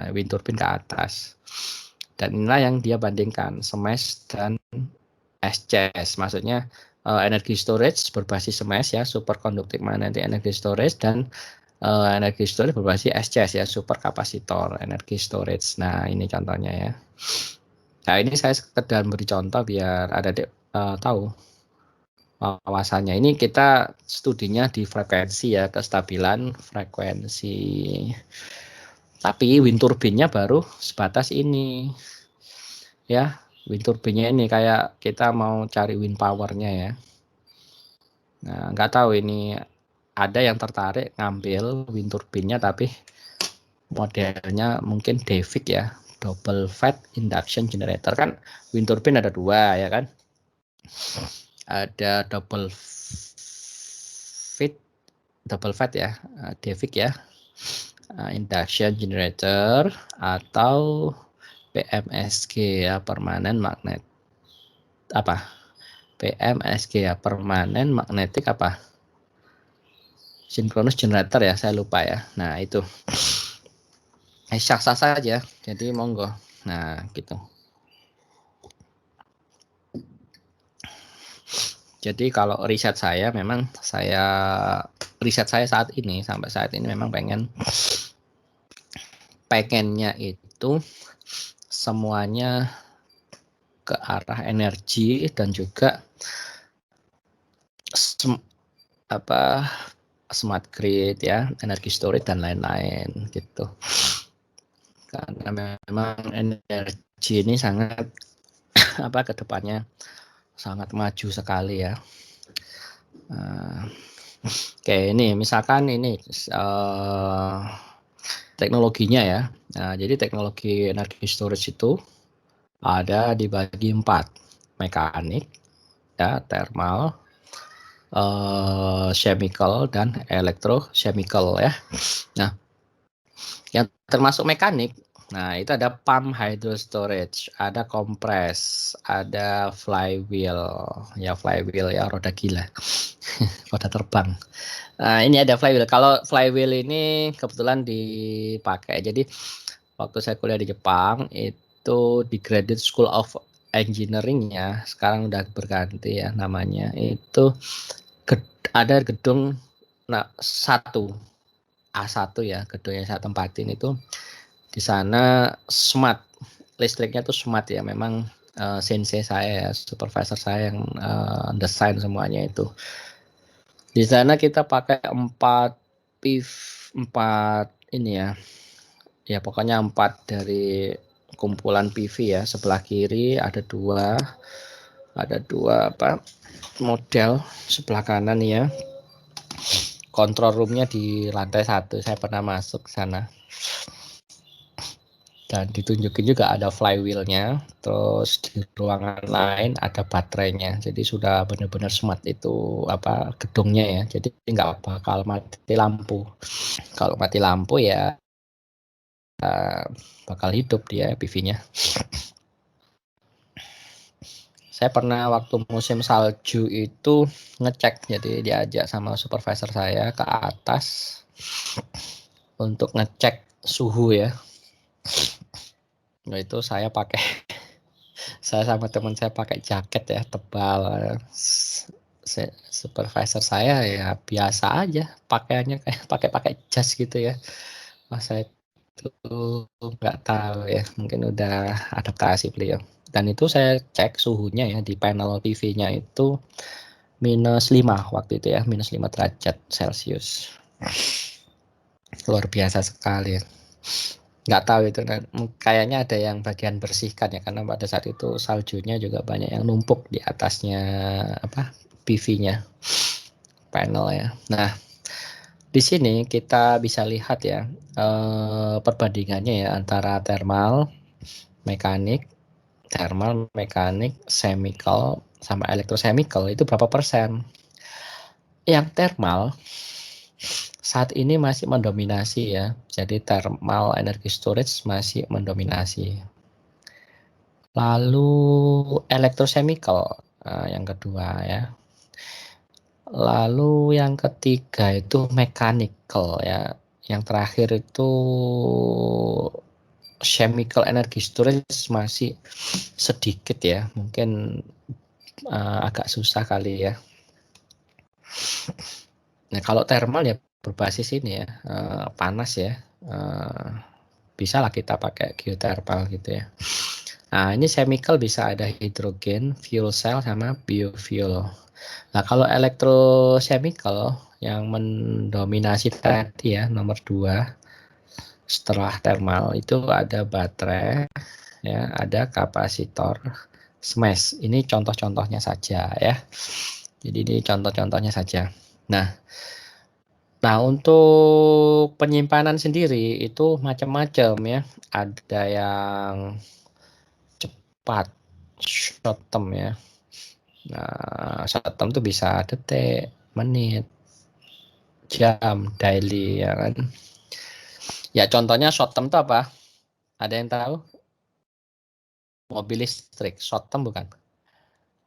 wind turbine ke atas. Dan inilah yang dia bandingkan smash dan SCS, maksudnya energi storage berbasis smash ya, superconductive magnetic energy storage, dan energi storage berbasis SCS ya, super kapasitor energi storage. Nah, ini contohnya ya. Nah, ini saya sekedar beri contoh biar ada tahu wawasannya. Ini kita studinya di frekuensi ya, kestabilan frekuensi. Tapi wind turbine-nya baru sebatas ini. Ya, wind turbine-nya ini kayak kita mau cari wind power-nya ya. Nah, nggak tahu ini ada yang tertarik ngambil wind turbine-nya tapi modelnya mungkin DEVIC ya, double fed induction generator. Kan wind turbine ada 2 ya kan, ada double fed ya, DEVIC ya, induction generator atau PMSG ya, permanent magnet apa, PMSG ya, permanent magnetic apa, synchronous generator ya, saya lupa ya. Nah itu sah-sah saja, jadi monggo. Nah gitu. Jadi kalau riset saya memang riset saya saat ini sampai saat ini memang pengennya itu semuanya ke arah energi dan juga smart grid ya, energi storage dan lain-lain gitu. Karena memang energi ini sangat kedepannya sangat maju sekali ya. Oke, ini misalkan ini teknologinya ya. Nah, jadi teknologi energi storage itu ada dibagi 4, mekanik, ya, thermal, chemical dan electrochemical ya. Nah, yang termasuk mekanik, nah itu ada pump hydro storage, ada kompres, ada flywheel ya, roda gila, roda terbang. Nah, ini ada flywheel. Kalau flywheel ini kebetulan dipakai. Jadi waktu saya kuliah di Jepang itu di Graduate School of Engineering-nya, sekarang udah berganti ya namanya. Itu ada gedung A1 ya, gedung yang saya tempatin itu di sana smart, listriknya tuh smart ya. Memang sensei saya ya, supervisor saya yang desain semuanya itu. Di sana kita pakai 4 ini ya. Ya pokoknya 4 dari kumpulan PV ya. Sebelah kiri ada dua model, sebelah kanan ya. Control room-nya di lantai 1, saya pernah masuk ke sana. Dan ditunjukin juga ada flywheel-nya, terus di ruangan lain ada baterainya. Jadi sudah benar-benar smart itu gedungnya ya. Jadi nggak bakal mati lampu. Kalau mati lampu ya bakal hidup dia PV-nya. Saya pernah waktu musim salju itu ngecek, jadi diajak sama supervisor saya ke atas untuk ngecek suhu ya. Nah itu saya sama teman saya pakai jaket ya tebal. Supervisor saya ya biasa aja pakaiannya, kayak pakai jas gitu ya. Saya itu nggak tahu ya, mungkin udah adaptasi beliau. Dan itu saya cek suhunya ya di panel PV-nya itu -5 waktu itu ya, -5 derajat Celcius. Luar biasa sekali. Nggak tahu itu, kayaknya ada yang bagian bersihkan ya, karena pada saat itu saljunya juga banyak yang numpuk di atasnya PV-nya, panel ya. Nah, di sini kita bisa lihat ya perbandingannya ya antara thermal, mekanik, Thermal, mekanik, chemical, sama elektrochemical itu berapa persen? Yang thermal saat ini masih mendominasi ya. Jadi thermal energy storage masih mendominasi. Lalu elektrochemical yang kedua ya. Lalu yang ketiga itu mechanical ya. Yang terakhir itu chemical energy storage masih sedikit ya. Mungkin agak susah kali ya. Nah, kalau thermal ya berbasis ini ya, panas ya. Bisa lah kita pakai geothermal gitu ya. Nah, ini chemical bisa ada hidrogen, fuel cell, sama biofuel. Nah, kalau elektrochemical yang mendominasi tadi ya, nomor 2 setelah thermal itu ada baterai, ya, ada kapasitor, smash. Ini contoh-contohnya saja ya. Jadi ini contoh-contohnya saja. Nah, untuk penyimpanan sendiri itu macam-macam ya. Ada yang cepat, short term ya. Nah, short term itu bisa detik, menit, jam, daily ya kan. Ya contohnya short term itu apa? Ada yang tahu? Mobil listrik, short term bukan?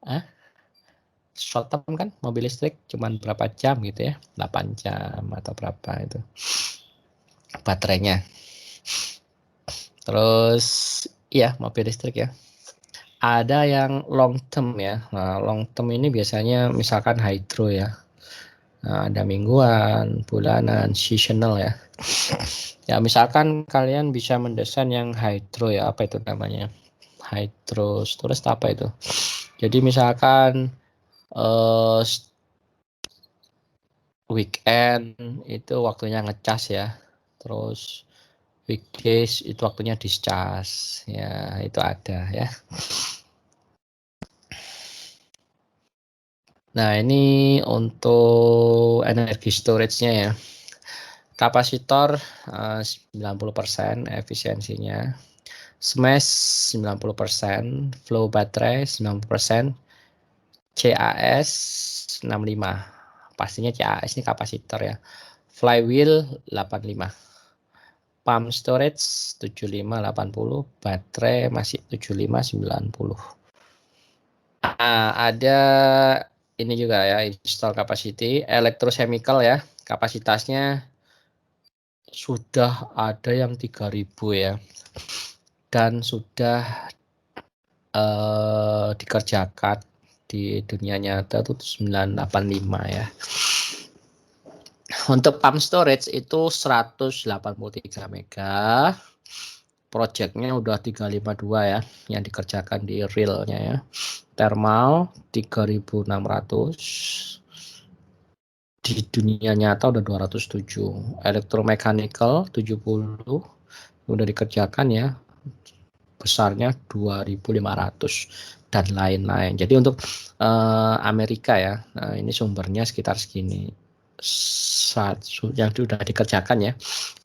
Hah? Short term kan mobil listrik cuman berapa jam gitu ya, 8 jam atau berapa itu baterainya. Terus iya mobil listrik ya. Ada yang long term ya. Nah, long term ini biasanya misalkan hydro ya. Nah, ada mingguan, bulanan, seasonal ya. Ya misalkan kalian bisa mendesain yang hydro ya, apa itu namanya? Hydro storage apa itu? Jadi misalkan weekend itu waktunya ngecas ya. Terus weekdays itu waktunya discharge. Ya, itu ada ya. Nah, ini untuk energi storage-nya ya. Kapasitor 90% efisiensinya. Smash 90%, flow baterai 90%, CAS 65. Pastinya CAS ini kapasitor ya. Flywheel 85. Pump storage 75-80, baterai masih 75-90. Ada ini juga ya, install capacity, electrochemical ya, kapasitasnya sudah ada yang 3000 ya, dan sudah dikerjakan di dunia nyata itu 985 ya. Untuk pump storage itu 183 mega. Projectnya udah 352 ya, yang dikerjakan di realnya ya. Thermal 3600, di dunia nyata udah 207. Electromechanical 70 udah dikerjakan ya, besarnya 2500 dan lain-lain. Jadi untuk Amerika ya, nah ini sumbernya sekitar segini. Yang sudah dikerjakan ya,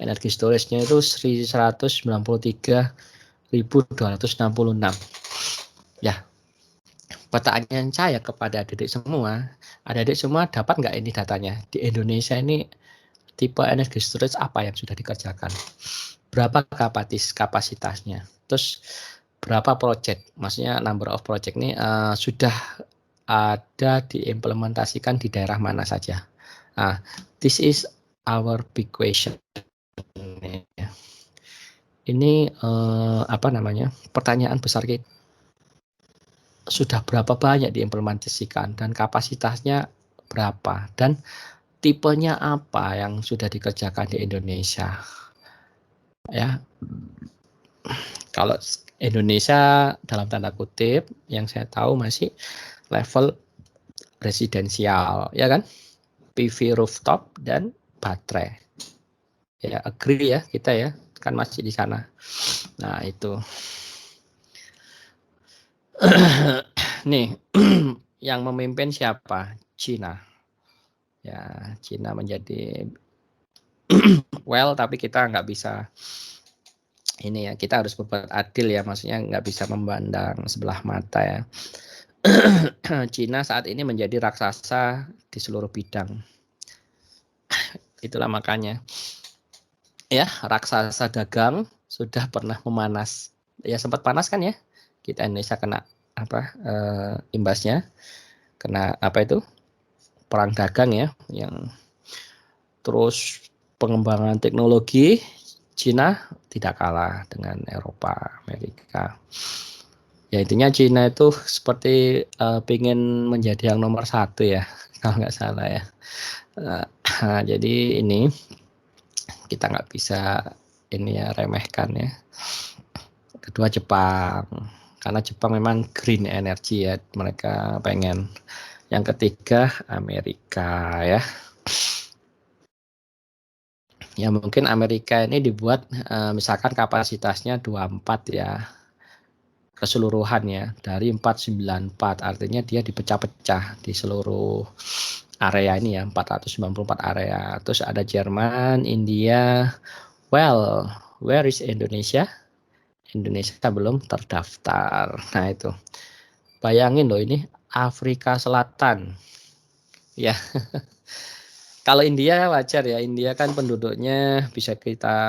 energi storage-nya itu 193.266 ya. Pertanyaan saya kepada adik-adik semua, adik-adik semua dapat nggak ini datanya? Di Indonesia ini tipe energi storage apa yang sudah dikerjakan? Berapa kapasitasnya? Terus berapa project? Maksudnya number of project ini sudah ada diimplementasikan di daerah mana saja? This is our big question. Ini apa namanya? Pertanyaan besar kita. Sudah berapa banyak diimplementasikan dan kapasitasnya berapa dan tipenya apa yang sudah dikerjakan di Indonesia ya. Kalau Indonesia dalam tanda kutip yang saya tahu masih level residensial ya kan, PV rooftop dan baterai ya, agree ya kita ya kan masih di sana. Nah itu nih yang memimpin siapa? Cina ya. Cina menjadi well, tapi kita nggak bisa ini ya, kita harus berbuat adil ya, maksudnya nggak bisa memandang sebelah mata ya. Cina saat ini menjadi raksasa di seluruh bidang. Itulah makanya ya, raksasa dagang sudah pernah memanas. Ya sempat panas kan ya. Kita Indonesia kena imbasnya. Kena itu? Perang dagang ya, yang terus pengembangan teknologi Cina tidak kalah dengan Eropa, Amerika. Ya intinya Cina itu seperti pengen menjadi yang nomor 1 ya, kalau nggak salah ya. Jadi ini kita nggak bisa ini ya remehkan ya. Kedua Jepang, karena Jepang memang green energy ya, mereka pengen. Yang ketiga Amerika ya. Ya mungkin Amerika ini dibuat misalkan kapasitasnya 24 ya, keseluruhan ya, dari 494, artinya dia dipecah-pecah di seluruh area ini ya, 494 area. Terus ada Jerman, India. Well, where is Indonesia? Indonesia belum terdaftar. Nah itu, bayangin loh, ini Afrika Selatan ya. Kalau India wajar ya, India kan penduduknya bisa kita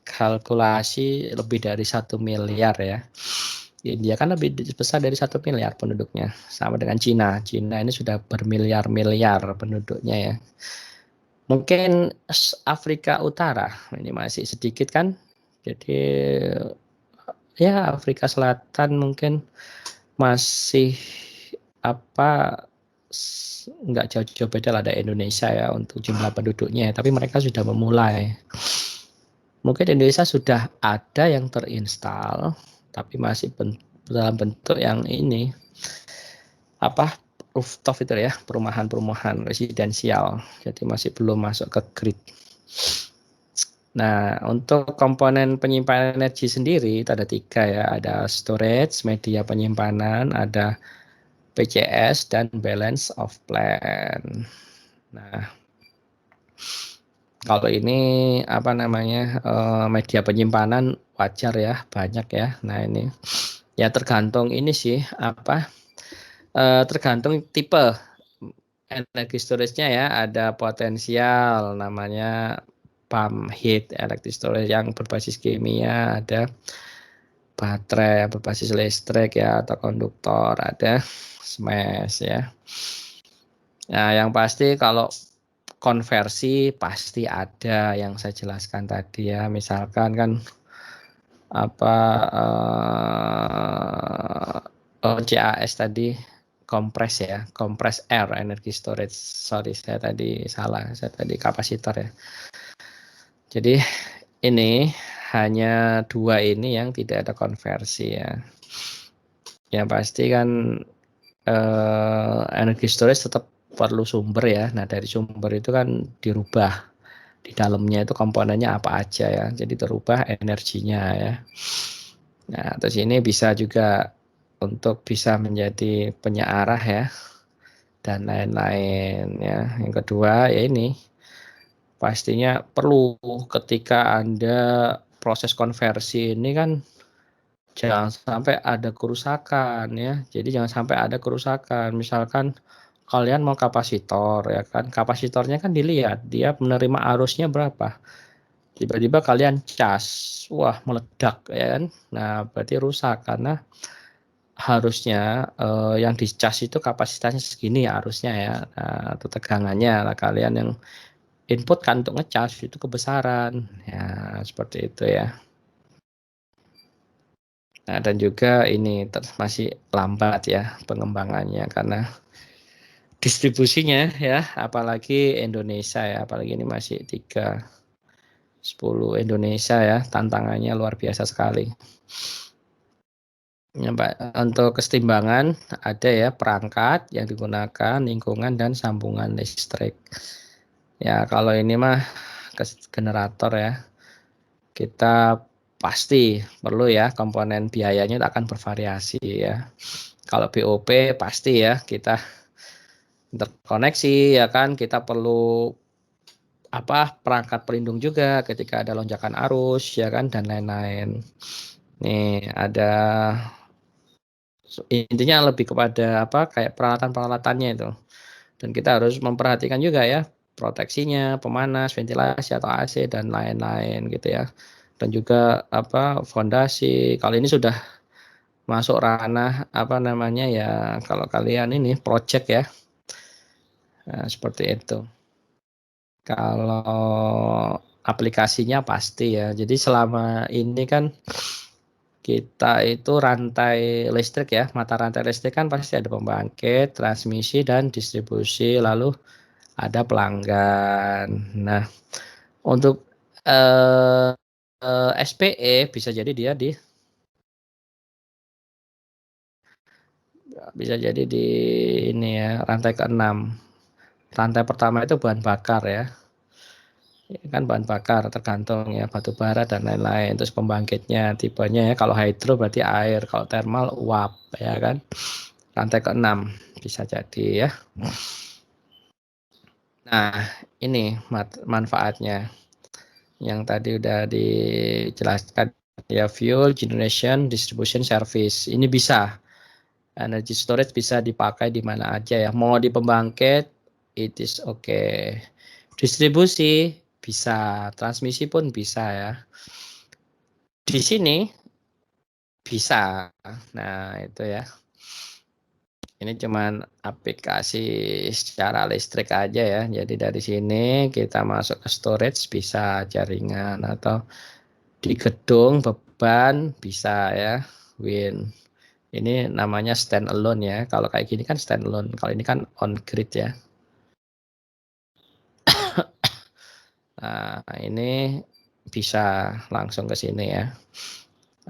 kalkulasi lebih dari 1 miliar ya. India kan lebih besar dari 1 miliar penduduknya, sama dengan Cina. Cina ini sudah bermiliar-miliar penduduknya ya. Mungkin Afrika Utara ini masih sedikit kan, jadi ya Afrika Selatan mungkin masih nggak jauh-jauh beda lah dari Indonesia ya untuk jumlah penduduknya, tapi mereka sudah memulai. Mungkin Indonesia sudah ada yang terinstal, tapi masih dalam bentuk yang ini rooftop itu ya, perumahan-perumahan residensial, jadi masih belum masuk ke grid. Nah, untuk komponen penyimpanan energi sendiri itu ada 3 ya, ada storage, media penyimpanan, ada PCS, dan balance of plant. Nah, kalau ini media penyimpanan wajar ya, banyak ya. Nah ini ya tergantung ini sih tergantung tipe energi storage-nya ya. Ada potensial namanya pump heat electric storage yang berbasis kimia, ada baterai yang berbasis listrik ya, atau konduktor, ada smash ya. Nah yang pasti kalau konversi pasti ada yang saya jelaskan tadi ya, misalkan kan CAS tadi, kompres air energy storage. Sorry, saya tadi salah, saya tadi kapasitor ya. Jadi ini hanya 2 ini yang tidak ada konversi ya. Yang pasti kan energy storage tetap perlu sumber ya. Nah dari sumber itu kan dirubah di dalamnya itu komponennya apa aja ya, jadi terubah energinya ya. Nah terus ini bisa juga untuk bisa menjadi penyearah ya, dan lain-lain ya. Yang kedua ya ini pastinya perlu ketika Anda proses konversi ini kan jangan sampai ada kerusakan ya. Jadi jangan sampai ada kerusakan. Misalkan kalian mau kapasitor ya kan, kapasitornya kan dilihat dia menerima arusnya berapa. Tiba-tiba kalian cas, wah meledak ya kan. Nah, berarti rusak karena harusnya yang dicas itu kapasitasnya segini ya harusnya ya. Nah, atau tegangannya lah, kalian yang input kan untuk ngecas itu kebesaran. Ya, seperti itu ya. Nah, dan juga ini masih lambat ya pengembangannya karena distribusinya ya, apalagi Indonesia ya, apalagi ini masih 10 Indonesia ya, tantangannya luar biasa sekali. Ya, Pak, untuk kesetimbangan ada ya perangkat yang digunakan, lingkungan, dan sambungan listrik. Ya, kalau ini mah generator ya, kita pasti perlu ya, komponen biayanya akan bervariasi ya. Kalau BOP pasti ya kita interkoneksi ya kan, kita perlu perangkat pelindung juga ketika ada lonjakan arus ya kan dan lain-lain. Nih ada intinya lebih kepada kayak peralatan-peralatannya itu. Dan kita harus memperhatikan juga ya proteksinya, pemanas, ventilasi atau AC dan lain-lain gitu ya. Dan juga fondasi. Kalau ini sudah masuk ranah ya kalau kalian ini project ya. Nah, seperti itu. Kalau aplikasinya pasti ya. Jadi selama ini kan kita itu rantai listrik ya, mata rantai listrik kan pasti ada pembangkit, transmisi dan distribusi, lalu ada pelanggan. Nah, untuk SPE bisa jadi dia di ini ya, rantai ke-6. Rantai pertama itu bahan bakar ya. Kan bahan bakar tergantung ya batu bara dan lain-lain. Terus pembangkitnya tipenya ya, kalau hydro berarti air, kalau thermal uap ya kan. Rantai ke-6 bisa jadi ya. Nah, ini manfaatnya yang tadi udah dijelaskan ya, fuel generation distribution service. Ini bisa energy storage bisa dipakai di mana aja ya. Mau di pembangkit it is okay. Distribusi bisa, transmisi pun bisa ya. Di sini bisa. Nah, itu ya. Ini cuman aplikasi secara listrik aja ya. Jadi dari sini kita masuk ke storage bisa jaringan atau di gedung beban bisa ya. Win. Ini namanya stand alone ya. Kalau kayak gini kan stand alone. Kalau ini kan on grid ya. Nah, ini bisa langsung ke sini ya.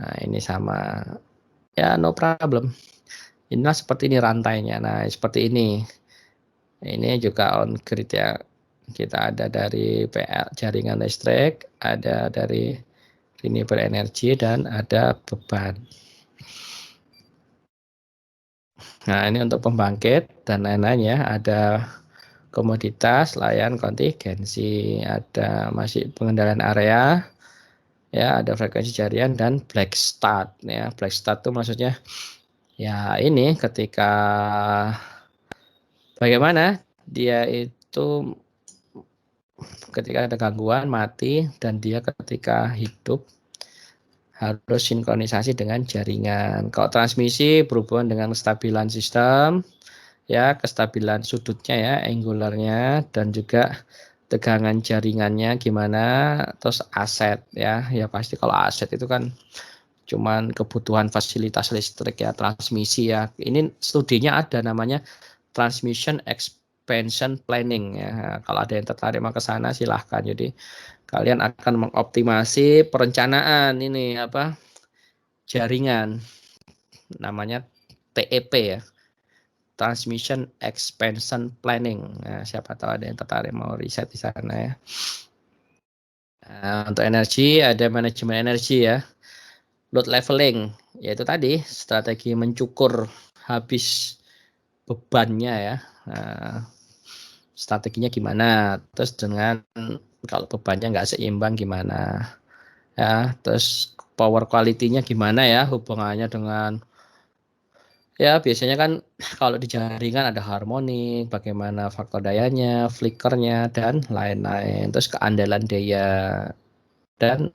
Nah, ini sama. Ya, no problem. Inilah seperti ini rantainya. Nah, seperti ini. Ini juga on grid ya. Kita ada dari PL jaringan listrik, ada dari renewable energy dan ada beban. Nah, ini untuk pembangkit dan lain-lain ya. Ada komoditas, layan, kontingensi, ada masih pengendalian area, ya, ada frekuensi jaringan dan black start ya. Black start itu maksudnya ya ini ketika bagaimana dia itu ketika ada gangguan mati dan dia ketika hidup harus sinkronisasi dengan jaringan. Kalau transmisi berhubungan dengan kestabilan sistem, ya kestabilan sudutnya ya, angularnya dan juga tegangan jaringannya gimana, terus aset ya. Ya pasti kalau aset itu kan cuman kebutuhan fasilitas listrik ya, transmisi ya. Ini studinya ada namanya transmission expansion planning ya. Kalau ada yang tertarik mau ke sana silahkan. Jadi kalian akan mengoptimasi perencanaan ini jaringan, namanya TEP ya, Transmission Expansion Planning. Nah, siapa tahu ada yang tertarik mau riset di sana ya. Nah, untuk energi ada manajemen energi ya, load leveling, yaitu tadi strategi mencukur habis bebannya ya. Nah, strateginya gimana? Terus dengan kalau bebannya nggak seimbang gimana? Ya, terus power quality-nya gimana ya hubungannya dengan ya biasanya kan kalau di jaringan ada harmoni, bagaimana faktor dayanya, flickernya dan lain-lain. Terus keandalan daya dan